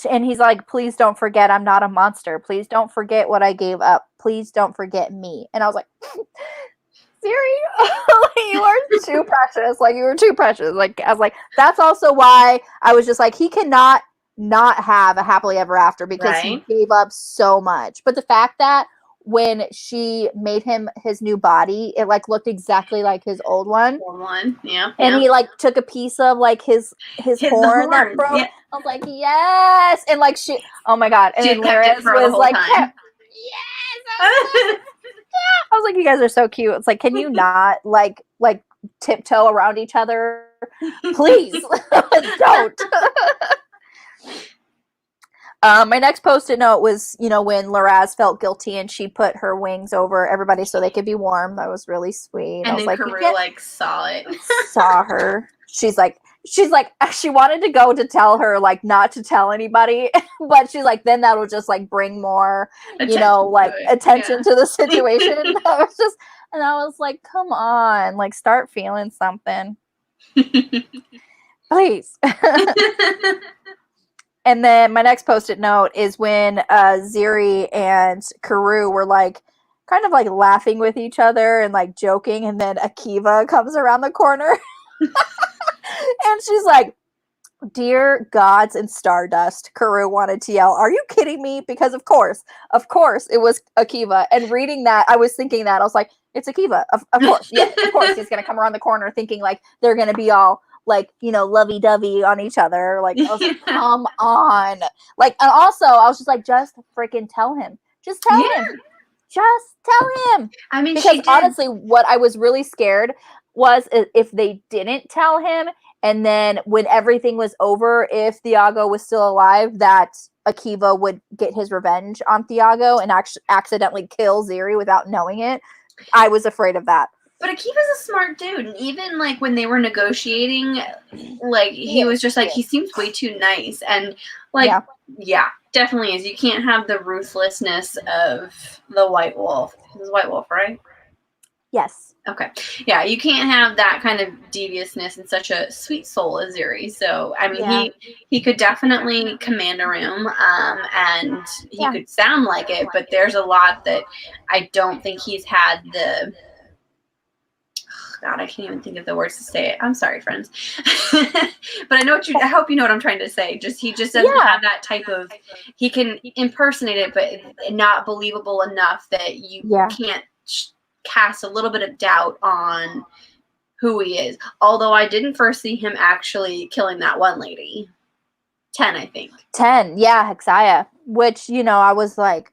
and he's like, "Please don't forget I'm not a monster. Please don't forget what I gave up. Please don't forget me." And I was like, Ziri, you are too precious. Like, you were too precious. Like, I was like, that's also why I was just like, he cannot not have a happily ever after, because he gave up so much. But the fact that when she made him his new body, it like looked exactly like his old one. Yeah. And he like took a piece of like his horn that broke. Yeah. I was like, yes. And like she, oh my god. And then Laris was like, yes. I was like, you guys are so cute. It's like, can you not like tiptoe around each other, please? Don't. My next post-it note was, when Laraz felt guilty and she put her wings over everybody so they could be warm. That was really sweet. And I was then like, Karoo saw it. Saw her. She's like, she wanted to go to tell her, like, not to tell anybody, but she's like, then that'll just like bring more, attention to the situation. And I was like, come on, like, start feeling something, please. And then my next post-it note is when Ziri and Karoo were like kind of like laughing with each other and like joking, and then Akiva comes around the corner. And she's like, "Dear gods and stardust," Karoo wanted to yell. "Are you kidding me?" Because of course it was Akiva. And reading that, I was thinking that. I was like, it's Akiva. Of course. Yeah, of course he's going to come around the corner thinking like they're going to be all like, lovey-dovey on each other. Like, I was like, come on. Like, and also I was just like, just freaking tell him. Just tell him. Just tell him. I mean, because honestly, what I was really scared was if they didn't tell him, and then when everything was over, if Thiago was still alive, that Akiva would get his revenge on Thiago and accidentally kill Ziri without knowing it. I was afraid of that. But Akiva's a smart dude, and even like when they were negotiating, like he was just like, he seems way too nice, and like, yeah, definitely is. You can't have the ruthlessness of the White Wolf. It was White Wolf, right? Yes. Okay. Yeah, you can't have that kind of deviousness in such a sweet soul as Ziri. So, I mean, he could definitely command a room, and he could sound like it, but there's a lot that I don't think he's had the... God, I can't even think of the words to say it. I'm sorry, friends. But I hope you know what I'm trying to say. He just doesn't have that type of... He can impersonate it, but not believable enough that you can't cast a little bit of doubt on who he is. Although I didn't first see him actually killing that one lady. 10, I think. 10, yeah, Hexaya. Which, I was like,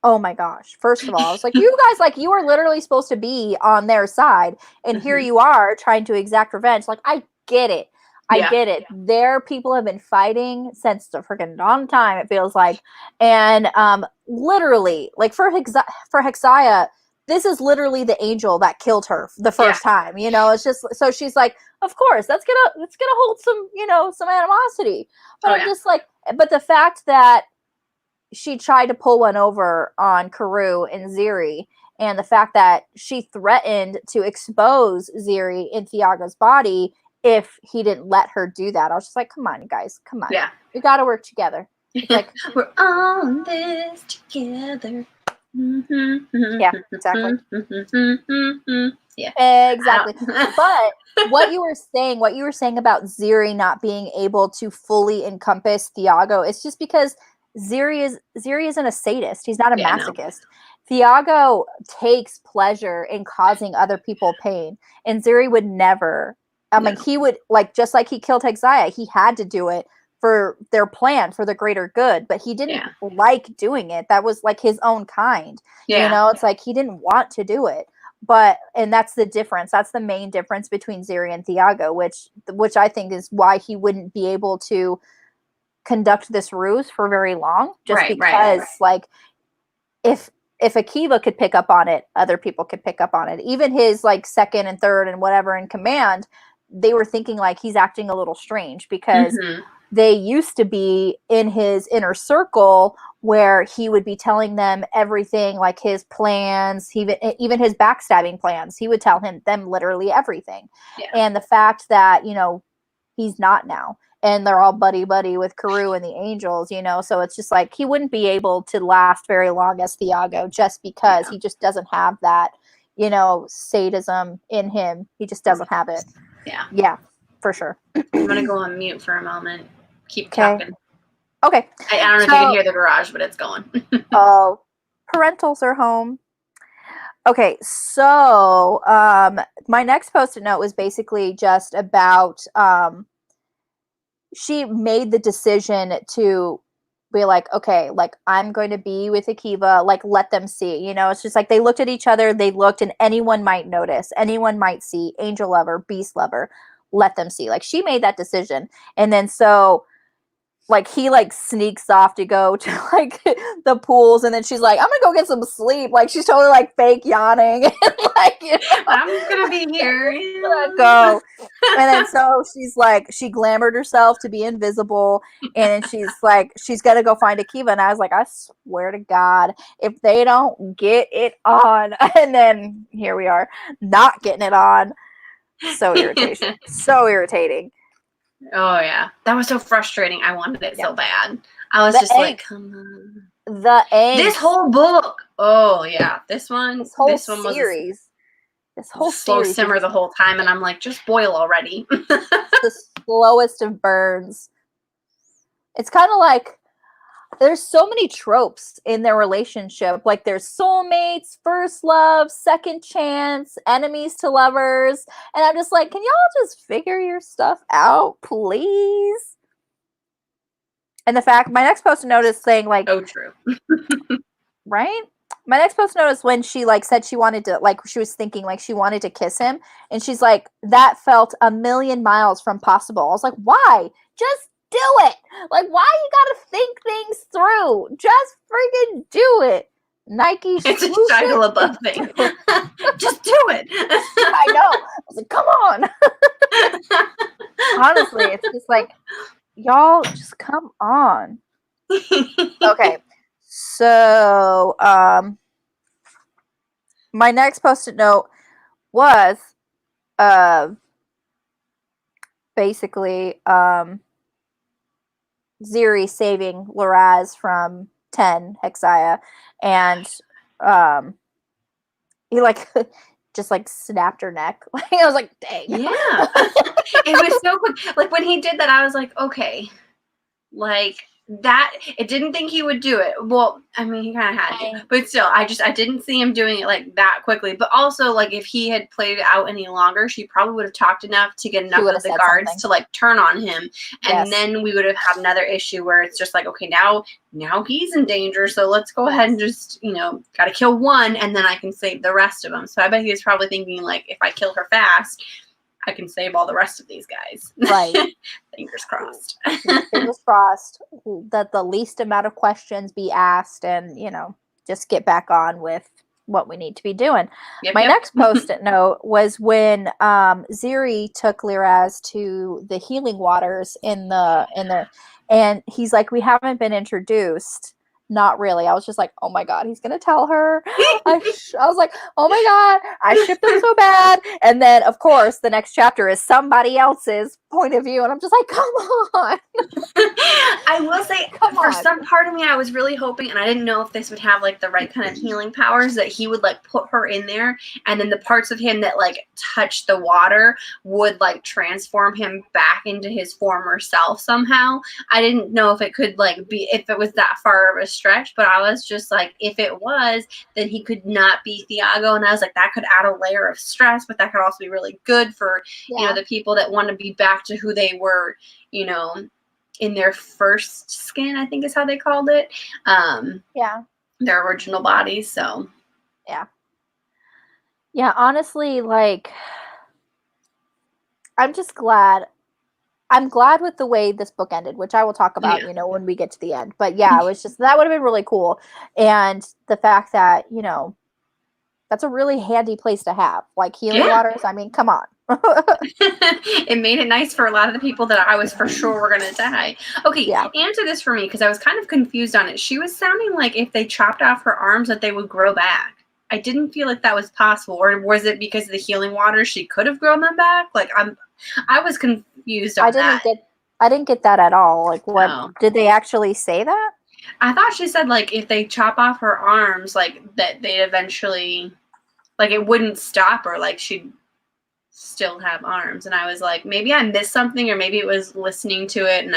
oh my gosh. First of all, I was like, you guys, like, you were literally supposed to be on their side, and here you are trying to exact revenge. Like, I get it. I get it. Their people have been fighting since the freaking dawn time, it feels like. And literally, like, for Hexaya, this is literally the angel that killed her the first time. It's just, so she's like, of course, that's gonna hold some, some animosity. But I'm just like, but the fact that she tried to pull one over on Karoo and Ziri, and the fact that she threatened to expose Ziri in Thiago's body if he didn't let her do that. I was just like, come on, you guys, come on. Yeah. We got to work together. It's like, we're on this together. Yeah, exactly. Yeah. Exactly. But what you were saying about Ziri not being able to fully encompass Thiago, it's just because Ziri isn't a sadist. He's not a masochist. No. Thiago takes pleasure in causing other people pain, and Ziri would never. I mean, he would, like, just like he killed Hexaya, he had to do it for their plan for the greater good, but he didn't like doing it. That was like his own kind. You know, it's like he didn't want to do it. But and that's the difference. That's the main difference between Ziri and Thiago, which I think is why he wouldn't be able to conduct this ruse for very long, just because like if Akiva could pick up on it, other people could pick up on it. Even his like second and third and whatever in command, they were thinking like he's acting a little strange because they used to be in his inner circle where he would be telling them everything, like his plans, even his backstabbing plans. He would tell them literally everything. And the fact that, you know, he's not now, and they're all buddy with Karoo and the Angels, you know, so it's just like he wouldn't be able to last very long as Thiago just because he just doesn't have that, you know, sadism in him. He just doesn't have it. Yeah, for sure. I'm gonna go on mute for a moment. Keep talking. Okay. I don't know if you can hear the garage, but it's going. Oh, parentals are home. Okay, so my next Post-it note was basically just about she made the decision to be like, okay, like I'm going to be with Akiva, like let them see, you know. It's just like they looked at each other, they looked, and anyone might notice, anyone might see, angel lover, beast lover, let them see. Like she made that decision. And then so like he like sneaks off to go to like the pools, and then she's like, I'm gonna go get some sleep. Like she's totally like fake yawning and like, you know, I'm gonna be here. Gonna go. And then so she's like, she glamored herself to be invisible, and she's like, she's gonna go find Akiva. And I was like, I swear to God, if they don't get it on, and then here we are, not getting it on. So irritation. So irritating. Oh yeah, that was so frustrating. I wanted it so bad. I was just like, come on. The angst. This whole book. Oh yeah, this one. This whole series. This whole slow series simmer the whole time, and I'm like, just boil already. The slowest of burns. It's kind of like there's so many tropes in their relationship. Like there's soulmates, first love, second chance, enemies to lovers. And I'm just like, can y'all just figure your stuff out, please? And the fact, my next Post-it note is saying like, oh, true. Right? My next Post-it note is when she like said she wanted to, like she was thinking like she wanted to kiss him. And she's like, that felt a million miles from possible. I was like, why? Just do it. Like, why you gotta think things through? Just freaking do it. Nike. It's a Shia LaBeouf thing. Just do it. I know. I was like, come on. Honestly, it's just like, y'all just come on. Okay. So, my next Post-it note was basically Ziri saving Loraz from 10 Hexia, and he like just like snapped her neck. I was like, dang. Yeah. It was so quick. Like when he did that, I was like, okay. Like that, it didn't think he would do it. Well, I mean, he kind of had to, but still, I didn't see him doing it like that quickly. But also, like, if he had played it out any longer, she probably would have talked enough to get enough of the guards to like turn on him, and then we would have had another issue where it's just like, okay, now he's in danger, so let's go ahead and just, you know, got to kill one, and then I can save the rest of them. So I bet he was probably thinking like, if I kill her fast, I can save all the rest of these guys. Right. Fingers crossed. Fingers crossed that the least amount of questions be asked, and, you know, just get back on with what we need to be doing. My next Post-it note was when Ziri took Liraz to the healing waters in the and he's like, we haven't been introduced. Not really. I was just like, oh my God, he's going to tell her. I was like, oh my God, I shipped them so bad. And then, of course, the next chapter is somebody else's point of view. And I'm just like, come on. I will say, for some part of me, I was really hoping, and I didn't know if this would have like the right kind of healing powers, that he would like put her in there, and then the parts of him that like touch the water would like transform him back into his former self somehow. I didn't know if it could like be, if it was that far of a stretch, but I was just like, if it was, then he could not be Thiago. And I was like, that could add a layer of stress, but that could also be really good for, you know, the people that want to be back to who they were, you know, in their first skin, I think is how they called it. Yeah. Their original bodies. So Yeah. Yeah, honestly, like, I'm just glad. I'm glad with the way this book ended, which I will talk about, yeah. when we get to the end. But yeah, it was just, that would have been really cool. And the fact that, that's a really handy place to have. Like healing Yeah. waters, I mean, come on. It made it nice for a lot of the people that I was for sure were going to die. Okay, Yeah. answer this for me because I was kind of confused on it. She was sounding like if they chopped off her arms that they would grow back. I didn't feel like that was possible. Or was it because of the healing water she could have grown them back? Like I was confused on that. I didn't get that at all. Like, what Oh. did they actually say that? I thought she said like if they chop off her arms, like that they'd eventually, like it wouldn't stop her, like she'd still have arms. And I was like, maybe I missed something, or maybe it was listening to it and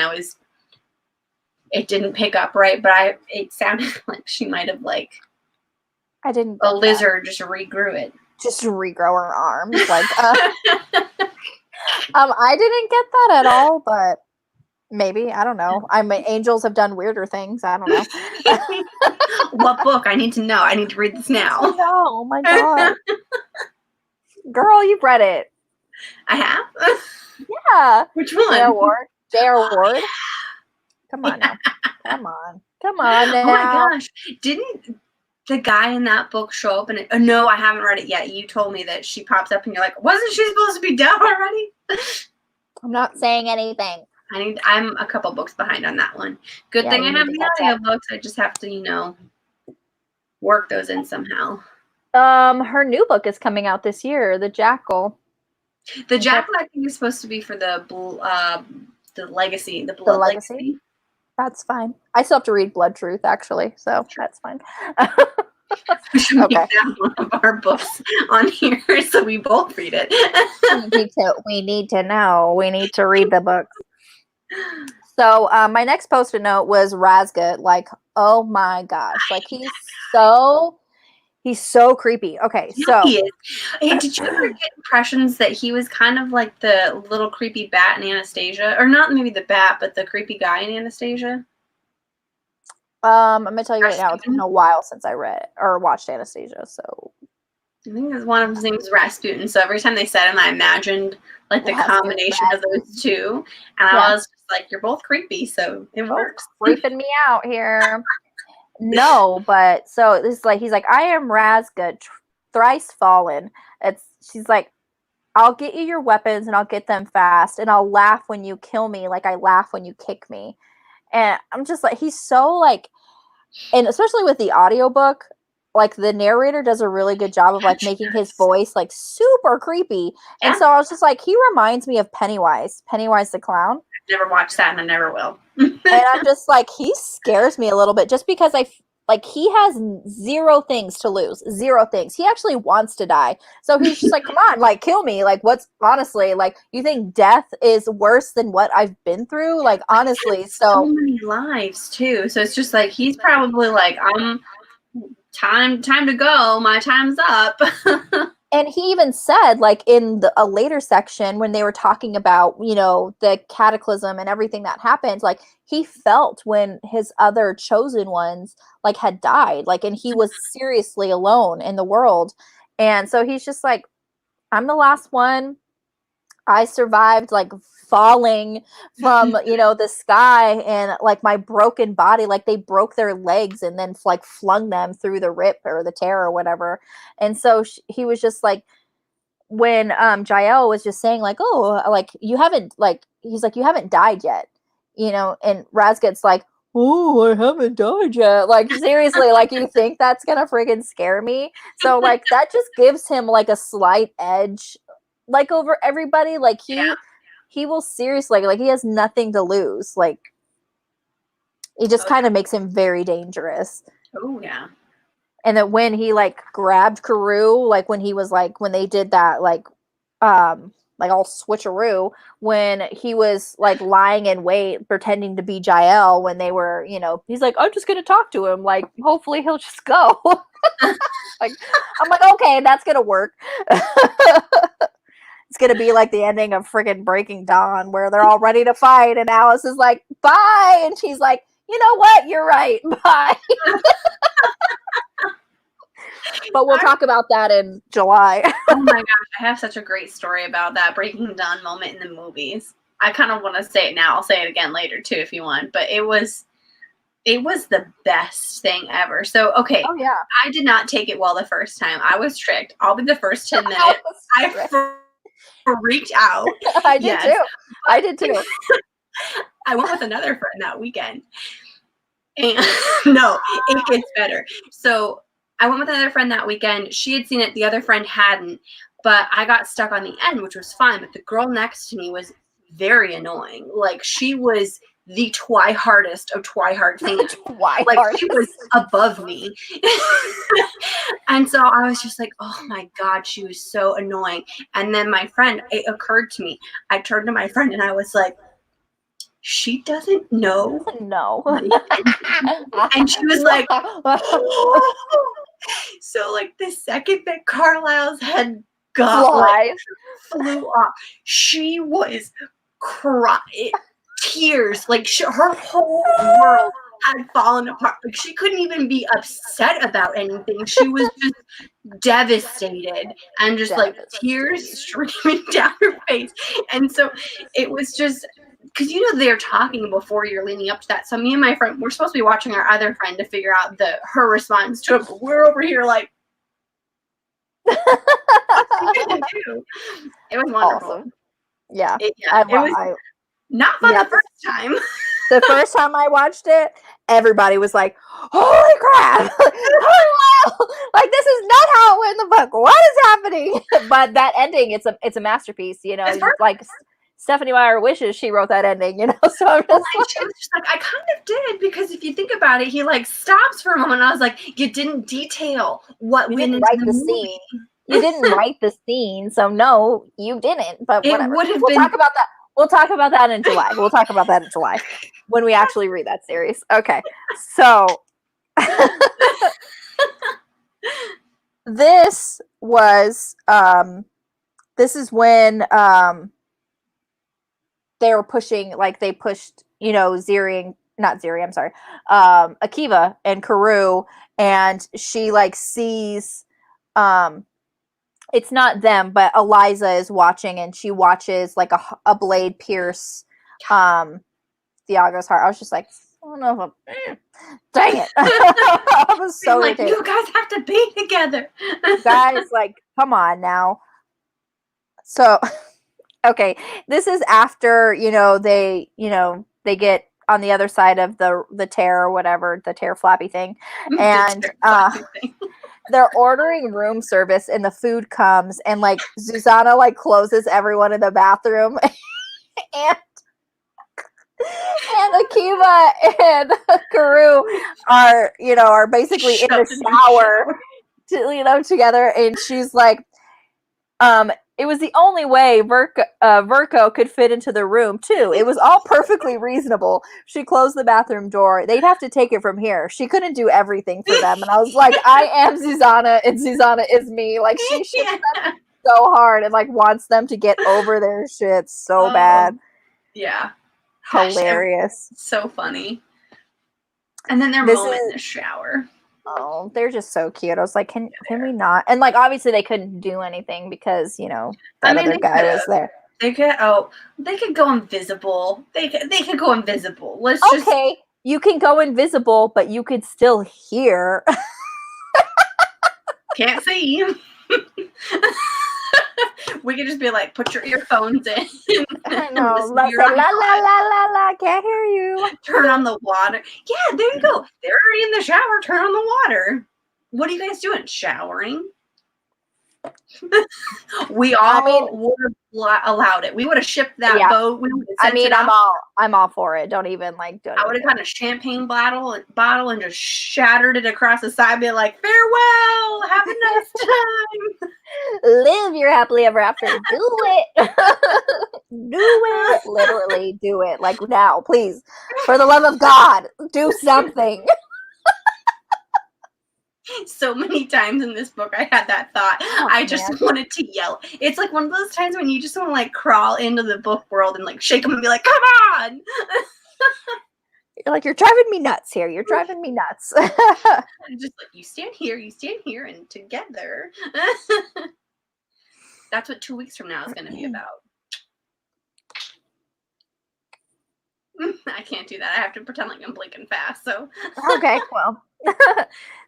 it didn't pick up right. But it sounded like she might have like I didn't. a lizard just regrew it. Just regrow her arms, like. I didn't get that at all, but maybe, I don't know. I mean, angels have done weirder things. I don't know. What book? I need to know. I need to read this now. I know. Oh my god, girl, you've read it. I have. Yeah. Which one? J.R. Ward. J.R. Ward. Come on now. Come on. Come on now. Oh my gosh! Didn't the guy in that book show up? And no, I haven't read it yet. You told me that she pops up, and you're like, wasn't she supposed to be dead already? I'm not saying anything. I'm a couple books behind on that one. Good thing I have the audiobooks. I just have to, work those in somehow. Her new book is coming out this year, The Jackal. The Jackal, I think, is supposed to be for the Legacy, the Blood Legacy. That's fine. I still have to read Blood Truth, actually, so that's fine. We should make that one of our books on here so we both read it. We need to know. We need to read the book. So my next post-it note was Razgut. Like, oh my gosh. Like, he's so creepy. Okay, so he is. Hey, did you ever get impressions that he was kind of like the little creepy bat in Anastasia? Or not maybe the bat, but the creepy guy in Anastasia? I'm gonna tell you right now, it's been a while since I read or watched Anastasia, so I think one of his names was Rasputin. So every time they said him, I imagined like the combination of those two. And I was just like, you're both creepy, so it works. Creeping me out here. No, but so this is like, he's like, I am Razgut, thrice fallen. She's like, I'll get you your weapons and I'll get them fast, and I'll laugh when you kill me like I laugh when you kick me. And I'm just like, he's so like, and especially with the audiobook, like the narrator does a really good job of like making his voice like super creepy. Yeah. And so I was just like, he reminds me of Pennywise the clown. I've never watched that and I never will. And I'm just like, he scares me a little bit just because he has zero things to lose. Zero things. He actually wants to die. So he's just like, come on, like, kill me. Like, what's honestly, like, you think death is worse than what I've been through? Like, honestly, so many lives too. So it's just like, he's probably like, I'm time to go. My time's up. And he even said, like, in a later section when they were talking about, the cataclysm and everything that happened, like, he felt when his other chosen ones, like, had died, like, and he was seriously alone in the world. And so he's just like, I'm the last one. I survived, like, falling from, the sky, and like my broken body, like they broke their legs and then like flung them through the rip or the tear or whatever. And so he was just like, when Jael was just saying like, oh, like you haven't, like, he's like, you haven't died yet, and Razgut's like, oh, I haven't died yet. Like, seriously, like, you think that's gonna friggin' scare me? So like that just gives him like a slight edge, like, over everybody. Like he will seriously, like, he has nothing to lose. Like, it just kind of makes him very dangerous. Oh yeah. And that when he like grabbed Karoo, like when he was like, when they did that, like all switcheroo, when he was like lying in wait pretending to be Jael, when they were, he's like, I'm just gonna talk to him, like hopefully he'll just go. Like, I'm like, okay, that's gonna work. It's gonna be like the ending of friggin' Breaking Dawn, where they're all ready to fight, and Alice is like, bye. And she's like, you know what? You're right. Bye. But we'll talk about that in July. Oh my gosh, I have such a great story about that breaking dawn moment in the movies. I kind of want to say it now. I'll say it again later too if you want. But it was the best thing ever. So, okay. Oh, yeah. I did not take it well the first time. I was tricked. I'll be the first 10 minutes. I freaked out. I did too. I did too. I went with another friend that weekend. And no, it gets better. So I went with another friend that weekend. She had seen it. The other friend hadn't. But I got stuck on the end, which was fine. But the girl next to me was very annoying. Like, she was the twihardest of twihard fans. Like, she was above me. And so I was just like, oh my God, she was so annoying. And then my friend, it occurred to me, I turned to my friend and I was like, she doesn't know. No. And she was like, oh. So like the second that Carlisle's head flew off, she was crying, tears, like her whole world had fallen apart. Like, she couldn't even be upset about anything. She was just devastated and just like tears streaming down her face. And so it was just, because they're talking before you're leading up to that. So me and my friend, we're supposed to be watching our other friend to figure out her response to it. But we're over here like, it was wonderful. Awesome. Yeah. It was not fun the first time. The first time I watched it, everybody was like, holy crap! Like, this is not how it went in the book. What is happening? But that ending, it's a masterpiece, like Stephanie Meyer wishes she wrote that ending, so I'm just she was just like, I kind of did, because if you think about it, he like stops for a moment and I was like, you didn't detail what went into the scene. You didn't write the scene, so no, you didn't. But whatever. It would have We'll talk about that. We'll talk about that in July. We'll talk about that in July when we actually read that series. Okay. So this is when they were pushing, like they pushed, Akiva and Karoo, and she like sees it's not them, but Eliza is watching, and she watches like a blade pierce Thiago's heart. I was just like, I don't know if dang it. I was so like, you guys have to be together. Guys, like, come on now. So, okay, this is after, they get on the other side of the tear or whatever, the tear flappy thing. And they're ordering room service and the food comes, and like Susanna like closes everyone in the bathroom and Akiva and Karoo are basically in the shower together, and she's like, it was the only way Verko could fit into the room, too. It was all perfectly reasonable. She closed the bathroom door. They'd have to take it from here. She couldn't do everything for them. And I was like, I am Susanna, and Susanna is me. Like, she ships them so hard and, like, wants them to get over their shit so bad. Yeah. Hilarious. Gosh, so funny. And then their moment in the shower. Oh, they're just so cute. I was like, can we not? And like, obviously they couldn't do anything because, other guy was there. They could go invisible. They could go invisible. Okay, you can go invisible, but you could still hear. Can't see. We could just be like, put your earphones in. I know. La la la la, can't hear you. Turn on the water. Yeah, there you go. They're already in the shower. Turn on the water. What are you guys doing? Showering? We all would have allowed it. We would have shipped that boat. We I'm all for it. Don't even like. I would have gotten a champagne bottle and just shattered it across the side, be like, farewell, have a nice time. Live your happily ever after. Do it. Do it. Literally do it. Like now, please. For the love of God, do something. So many times in this book I had that thought. I just wanted to yell. It's like one of those times when you just want to like crawl into the book world and like shake them and be like, come on. you're driving me nuts here. You're driving me nuts. Just like, you stand here, and together. That's what 2 weeks from now is going to be about. I can't do that. I have to pretend like I'm blinking fast. So okay, well.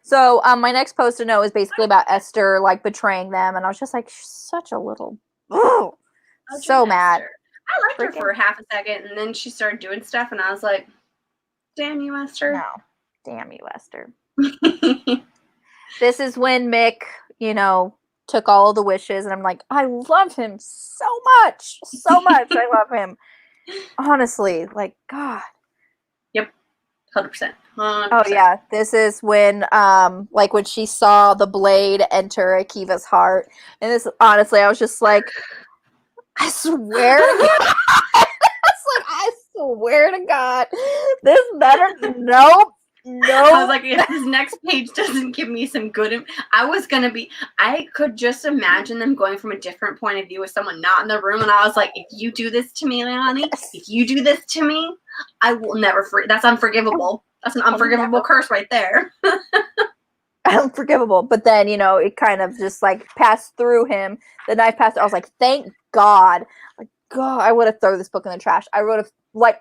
So my next post-it note is basically about Esther like betraying them, and I was just like, such a little, so mad. I liked her for half a second, and then she started doing stuff, and I was like, "Damn you, Esther!" No, damn you, Esther. This is when Mick, took all of the wishes, and I'm like, I love him so much, I love him. Honestly, like, God. Yep, 100%. Oh yeah, this is when, like when she saw the blade enter Akiva's heart, and this, honestly, I was just like, I swear to God, I swear to God, this better, nope. No. I was like, if this next page doesn't give me some good, I could just imagine them going from a different point of view with someone not in the room, and I was like, if you do this to me, Laini, if you do this to me, I will never that's unforgivable. That's an unforgivable curse right there. Unforgivable. But then, it kind of just like passed through him. The knife passed. I was like, thank God. Like, God, I would have thrown this book in the trash. I would have,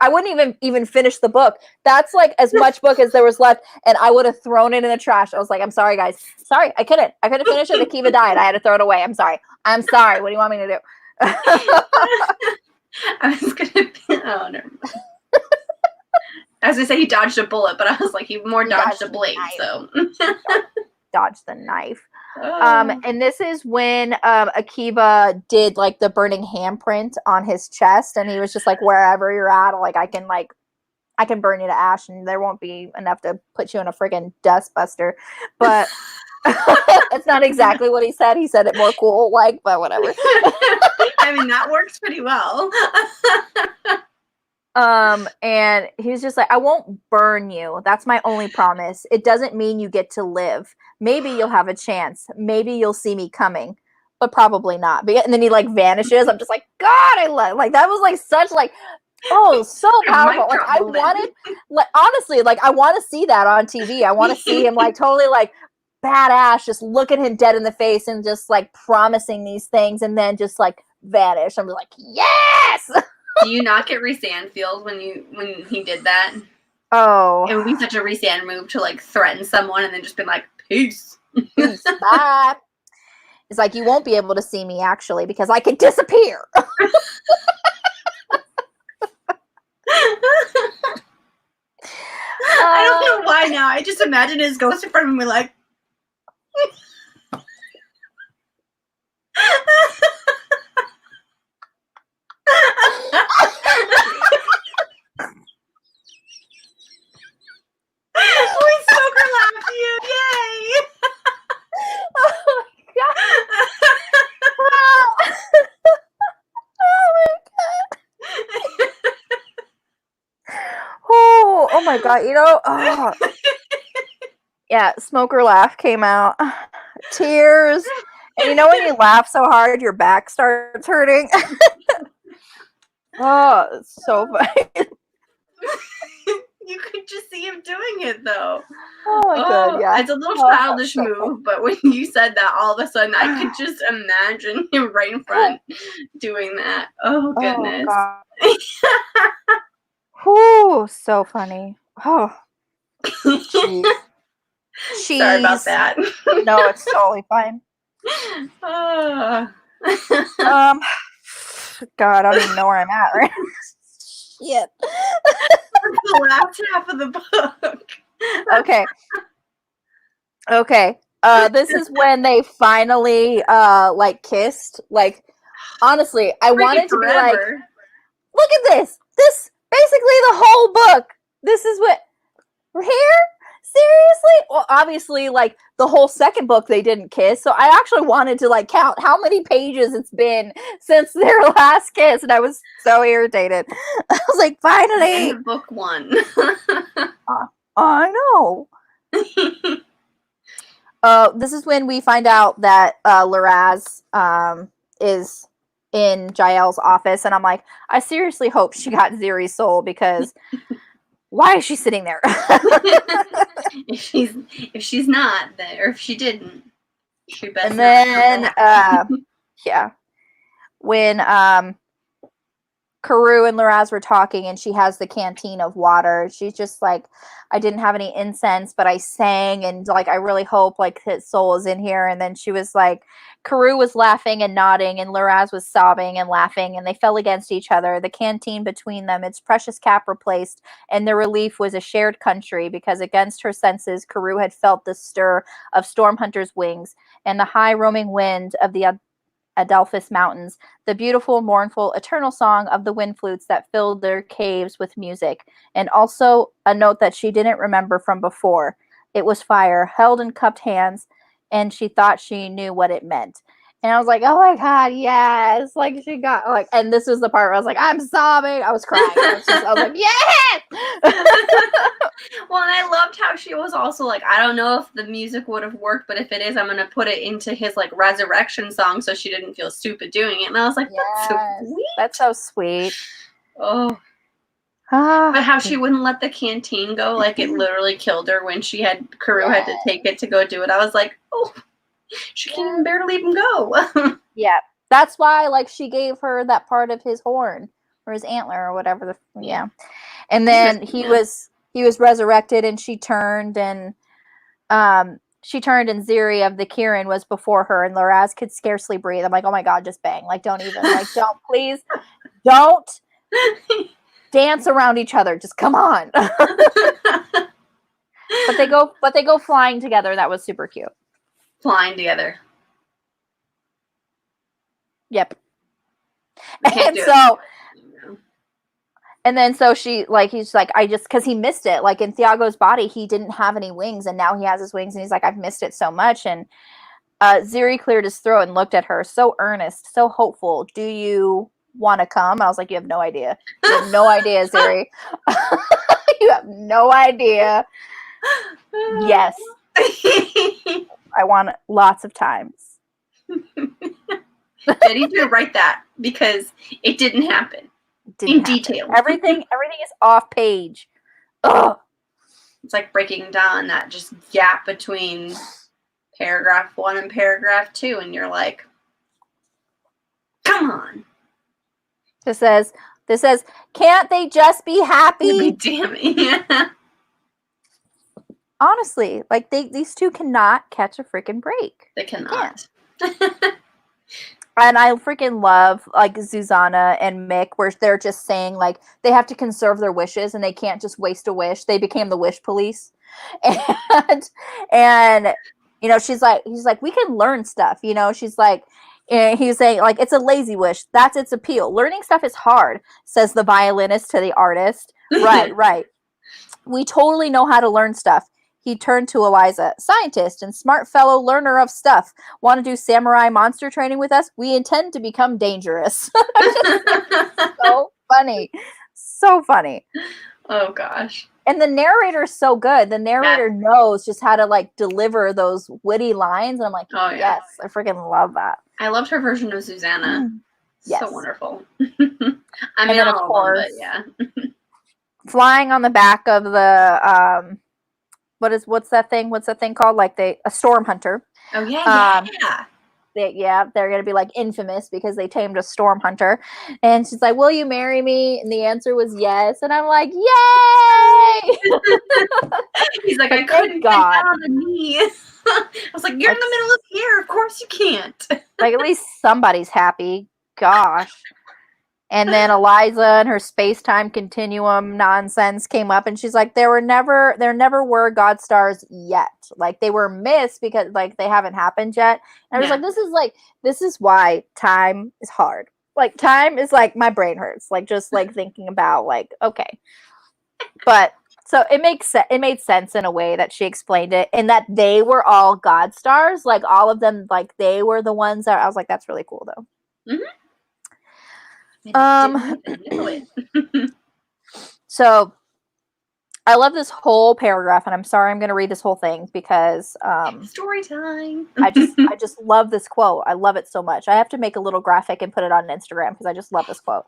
I wouldn't even finish the book. That's like as much book as there was left, and I would have thrown it in the trash. I was like, I'm sorry, guys. Sorry, I couldn't finish it. Akiva died. I had to throw it away. I'm sorry. What do you want me to do? I was gonna oh, never mind. I was gonna say he dodged a bullet, but I was like, he more dodged a blade, so dodged the knife. And this is when Akiva did like the burning handprint on his chest, and he was just like, wherever you're at, like I can burn you to ash, and there won't be enough to put you in a friggin' dust buster. But it's not exactly what he said. He said it more cool, like, but whatever. I mean, that works pretty well. And he was just like, I won't burn you. That's my only promise. It doesn't mean you get to live. Maybe you'll have a chance. Maybe you'll see me coming, but probably not. And then he like vanishes. I'm just like, God, I love, like, that was like such like, oh, so powerful. Like I wanted, like, honestly, like I want to see that on TV. I want to see him like totally like badass, just look at him dead in the face and just like promising these things and then just like vanish. I'm like, yes. Do you not get Reese Anfield when he did that? Oh. It would be such a Reese Ann move to like threaten someone and then just been like, peace. Peace. Bye. It's like, you won't be able to see me actually because I can disappear. I don't know why now. I just imagine his ghost in front of me like we Smoker laughed you. Yay! Oh my God. Oh my God. Yeah, Smoker laugh came out. Tears. And when you laugh so hard, your back starts hurting. Oh, it's so funny. You could just see him doing it though. Oh my God, yeah. It's a little childish move, but when you said that, all of a sudden I could just imagine him right in front doing that. Oh goodness. Oh, so funny. Oh. Jeez. Sorry about that. No, it's totally fine. God, I don't even know where I'm at right now. Shit. The last half of the book. Okay. This is when they finally like kissed. Like, honestly, I wanted to be like, look at this. This basically the whole book. This is what we're here. Seriously? Well, obviously, like the whole second book they didn't kiss. So I actually wanted to like count how many pages it's been since their last kiss, and I was so irritated. I was like, finally, book one. I know. This is when we find out that Laraz is in Jael's office, and I'm like, I seriously hope she got Ziri's soul because Why is she sitting there? if she's not there, or if she didn't, she best And not then, yeah, when Carew and Laraz were talking, and she has the canteen of water. She's just like, I didn't have any incense, but I sang, and like, I really hope like his soul is in here. And then she was like, Carew was laughing and nodding, and Laraz was sobbing and laughing, and they fell against each other. The canteen between them, its precious cap replaced, and their relief was a shared country, because against her senses, Carew had felt the stir of Storm Hunter's wings, and the high roaming wind of the Adelphus Mountains, the beautiful, mournful, eternal song of the wind flutes that filled their caves with music, and also a note that she didn't remember from before. It was fire, held in cupped hands, and she thought she knew what it meant. And I was like, oh my God, yes. Like, she got, like, and this was the part where I was like, I'm sobbing. I was crying. I was like, yes! Well, and I loved how she was also like, I don't know if the music would have worked, but if it is, I'm going to put it into his like resurrection song so she didn't feel stupid doing it. And I was like, that's so sweet. That's so sweet. Oh. But how she wouldn't let the canteen go, like it literally killed her when she had, Carew had to take it to go do it. I was like, oh, she can't even bear to leave him go. Yeah. That's why, like, she gave her that part of his horn or his antler or whatever. Yeah. And then he was resurrected, and she turned, and Ziri of the Kirin was before her, and Laraz could scarcely breathe. I'm like, oh my God, just bang. Like, don't even, like, please don't dance around each other. Just come on. But they go flying together. That was super cute. Flying together. Yep. And so, and then so she, like, he's like, because he missed it. Like, in Thiago's body, he didn't have any wings, and now he has his wings, and he's like, I've missed it so much. And Ziri cleared his throat and looked at her, so earnest, so hopeful. Do you want to come? I was like, you have no idea. You have no idea, Ziri. You have no idea. Yes. I want lots of times. I need you to write that, because it didn't happen. In detail. Everything is off page. Ugh. It's like breaking down that just gap between paragraph 1 and paragraph 2, and you're like, come on. This says, can't they just be happy? Damn it. Yeah. Honestly, like, these two cannot catch a freaking break. They cannot. And I freaking love, like, Susanna and Mick, where they're just saying, like, they have to conserve their wishes and they can't just waste a wish. They became the wish police. And you know, he's like, we can learn stuff, you know, she's like, he's saying, like, it's a lazy wish. That's its appeal. Learning stuff is hard, says the violinist to the artist. Right. We totally know how to learn stuff. He turned to Eliza. Scientist and smart fellow learner of stuff. Want to do samurai monster training with us? We intend to become dangerous. So funny. So funny. Oh, gosh. And the narrator is so good. The narrator knows just how to, like, deliver those witty lines. And I'm like, oh, yes, I freaking love that. I loved her version of Susanna. Yes. So wonderful. I mean, of course, them, but yeah. Flying on the back of the what's that thing called? Like, a storm hunter. Oh yeah. They're gonna be, like, infamous because they tamed a storm hunter. And she's like, will you marry me? And the answer was yes. And I'm like, yay! He's like, I couldn't get down on the knees. I was like, you're in the middle of the air, of course you can't. Like, at least somebody's happy. Gosh. And then Eliza and her space-time continuum nonsense came up, and she's like, there never were God stars yet. Like, they were missed because, like, they haven't happened yet. And I was like, this is why time is hard. Like, time is, like, my brain hurts. Like, just, like, thinking about, like, okay. But so it made sense in a way that she explained it, and that they were all God stars. Like, all of them, like, they were the ones that I was like, that's really cool though. Mm-hmm. So I love this whole paragraph, and I'm sorry I'm going to read this whole thing because story time. I just love this quote. I love it so much. I have to make a little graphic and put it on Instagram because I just love this quote.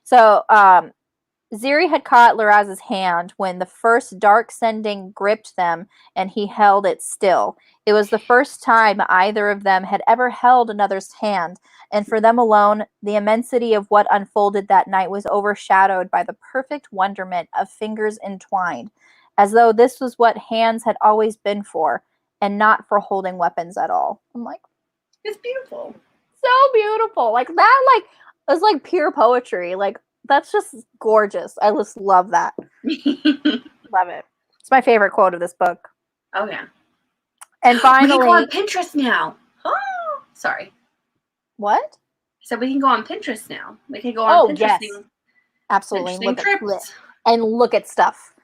So Ziri had caught Laraz's hand when the first dark sending gripped them, and he held it still. It was the first time either of them had ever held another's hand, and for them alone, the immensity of what unfolded that night was overshadowed by the perfect wonderment of fingers entwined, as though this was what hands had always been for, and not for holding weapons at all. I'm like, it's beautiful. So beautiful. Like that, like, it's like pure poetry. Like, that's just gorgeous. I just love that. Love it. It's my favorite quote of this book. Oh, yeah. And finally... We can go on Pinterest now. Oh, sorry. What? So we can go on Pinterest now. We can go on Pinterest. Yes. Absolutely. Look at stuff.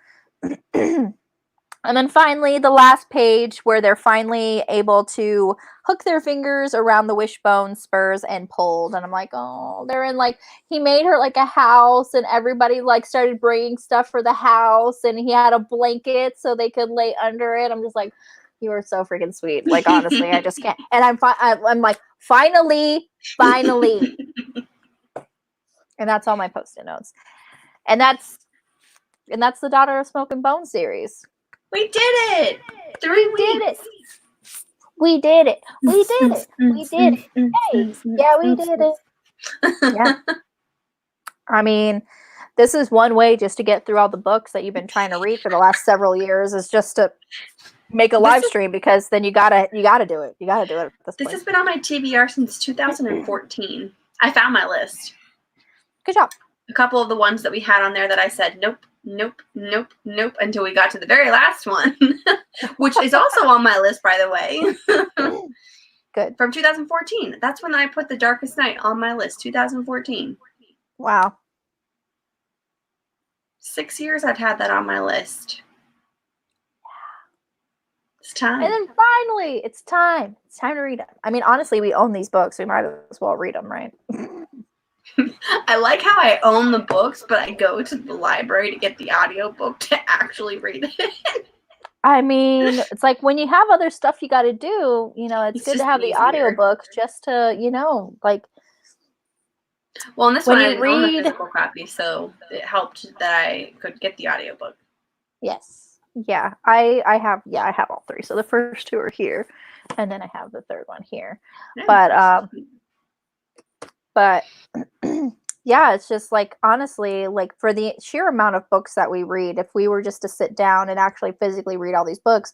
And then finally, the last page where they're finally able to hook their fingers around the wishbone spurs and pulled. And I'm like, oh, they're in like, he made her like a house and everybody like started bringing stuff for the house and he had a blanket so they could lay under it. I'm just like, you are so freaking sweet. Like, honestly, I just can't. And I'm like, finally. And that's all my Post-it notes. And that's the Daughter of Smoke and Bone series. We did it! 3 weeks. We did it. Hey, yeah, we did it. Yeah. I mean, this is one way just to get through all the books that you've been trying to read for the last several years is just to make a live stream, because then you gotta do it. You gotta do it at this point. This has been on my TBR since 2014. I found my list. Good job. A couple of the ones that we had on there that I said nope until we got to the very last one, which is also on my list, by the way. Good. From 2014. That's when I put The Darkest Night on my list, 2014. Wow. 6 years I've had that on my list. It's time. And then finally, it's time. It's time to read them. I mean, honestly, we own these books. We might as well read them, right? I like how I own the books, but I go to the library to get the audiobook to actually read it. I mean, it's like when you have other stuff you got to do, you know, it's good to have the audiobook just to, you know, like. Well, and this one I didn't own the physical copy, so it helped that I could get the audiobook. Yes. Yeah, I have all three. So the first two are here, and then I have the third one here. But yeah, it's just like, honestly, like for the sheer amount of books that we read, if we were just to sit down and actually physically read all these books,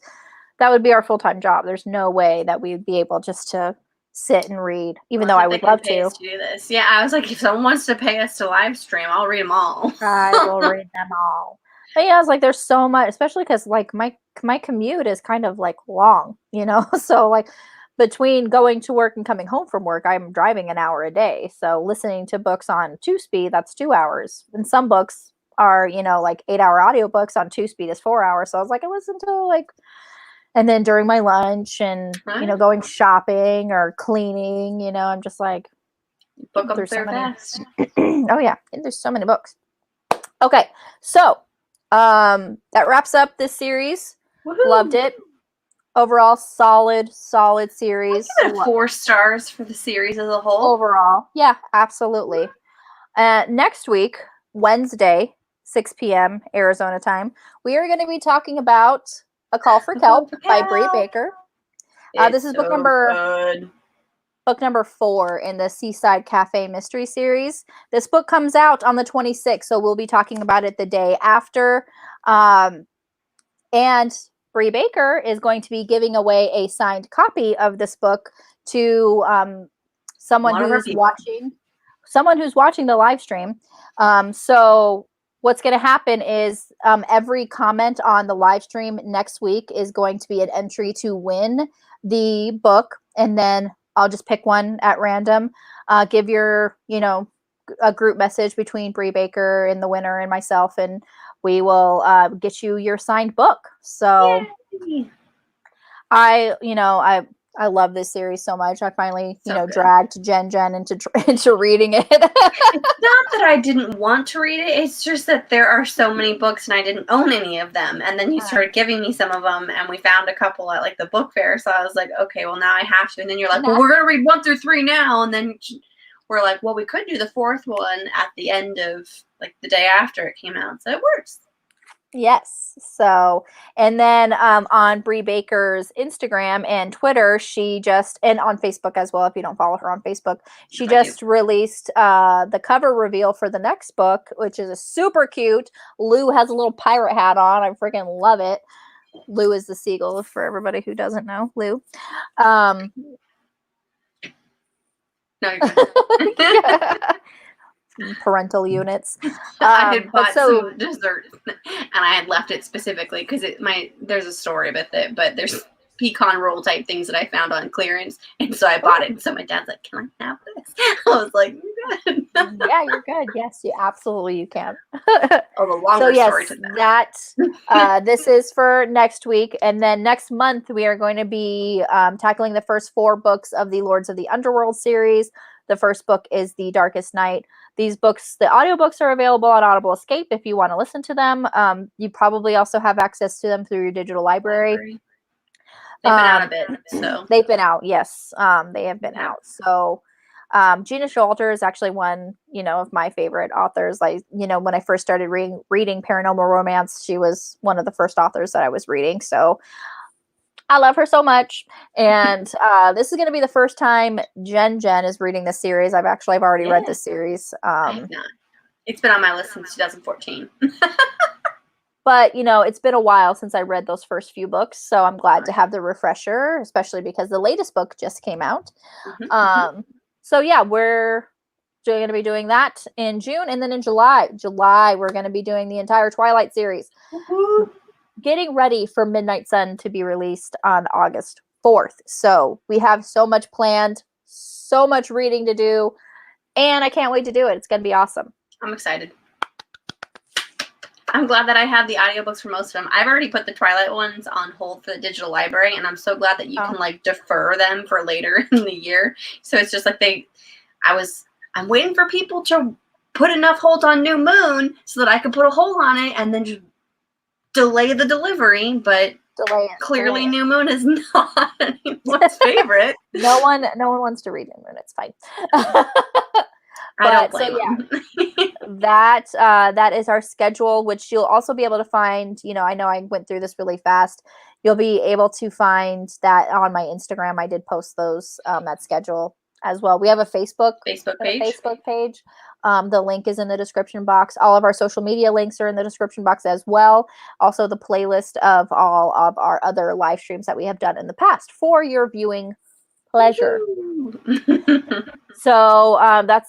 that would be our full-time job. There's no way that we would be able just to sit and read, even though I would love to. Do this. Yeah, I was like, if someone wants to pay us to live stream, I'll read them all. I will read them all. But yeah, I was like, there's so much, especially because like my commute is kind of like long, you know? So like between going to work and coming home from work, I'm driving an hour a day. So listening to books on 2-speed, that's 2 hours. And some books are, you know, like 8-hour audiobooks on 2-speed is 4 hours. So I was like, I listen to like, and then during my lunch and, you know, going shopping or cleaning, you know, I'm just like, book them through fast. Oh yeah, there's so many books. Okay, so that wraps up this series. Woohoo. Loved it. Overall, solid series. I'll give it 4 stars for the series as a whole. Overall, yeah, absolutely. Next week, Wednesday, 6 p.m. Arizona time, we are going to be talking about A Call for Kelp by Bree Baker. This is book number 4 in the Seaside Cafe Mystery Series. This book comes out on the 26th, so we'll be talking about it the day after. And Bree Baker is going to be giving away a signed copy of this book to someone who's watching the live stream. So what's going to happen is every comment on the live stream next week is going to be an entry to win the book, and then I'll just pick one at random. Give your, you know, a group message between Bree Baker and the winner and myself, and we will get you your signed book. So yay. I love this series so much. I finally, dragged Jen into reading it. It's not that I didn't want to read it. It's just that there are so many books and I didn't own any of them. And then you started giving me some of them and we found a couple at like the book fair. So I was like, okay, well now I have to. And then you're like, well, we're going to read 1 through 3 now. And then we're like, well, we could do the fourth one at the end of like the day after it came out. So it works. Yes. So, and then on Brie Baker's Instagram and Twitter, she just, and on Facebook as well, if you don't follow her on Facebook, she just released the cover reveal for the next book, which is a super cute. Lou has a little pirate hat on. I freaking love it. Lou is the seagull for everybody who doesn't know Lou. No, you're good. Parental units. I had bought some dessert and I had left it specifically because there's a story with it, but there's pecan roll type things that I found on clearance, and so I bought it. And so my dad's like, "Can I have this?" I was like, "You're good." Yeah, you're good. Yes, you can. The longer story to that. This is for next week, and then next month we are going to be tackling the first 4 books of the Lords of the Underworld series. The first book is The Darkest Night. These books, the audiobooks are available on Audible Escape if you want to listen to them. You probably also have access to them through your digital library. They've been out a bit, so. They've been out, yes. They have been out. So Gina Sholter is actually one, of my favorite authors. Like, when I first started reading paranormal romance, she was one of the first authors that I was reading. So I love her so much. And this is going to be the first time Jen is reading this series. I've already read this series. It's been on my list since 2014. But, it's been a while since I read those first few books. So I'm glad to have the refresher, especially because the latest book just came out. So yeah, we're going to be doing that in June. And then in July, we're going to be doing the entire Twilight series. Getting ready for Midnight Sun to be released on August 4th. So we have so much planned, so much reading to do, and I can't wait to do it. It's going to be awesome. I'm excited. I'm glad that I have the audiobooks for most of them. I've already put the Twilight ones on hold for the digital library, and I'm so glad that you can like defer them for later in the year. So it's just like I'm waiting for people to put enough hold on New Moon so that I could put a hold on it and then just delay the delivery, but clearly New Moon is not anyone's favorite. No one wants to read New Moon. It's fine. I don't blame them. That is our schedule, which you'll also be able to find. I know I went through this really fast. You'll be able to find that on my Instagram. I did post those that schedule as well. We have a Facebook page. The link is in the description box. All of our social media links are in the description box as well. Also, the playlist of all of our other live streams that we have done in the past for your viewing pleasure. So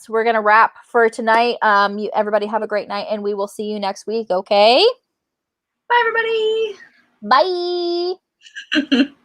we're going to wrap for tonight. Everybody have a great night, and we will see you next week, okay? Bye, everybody. Bye.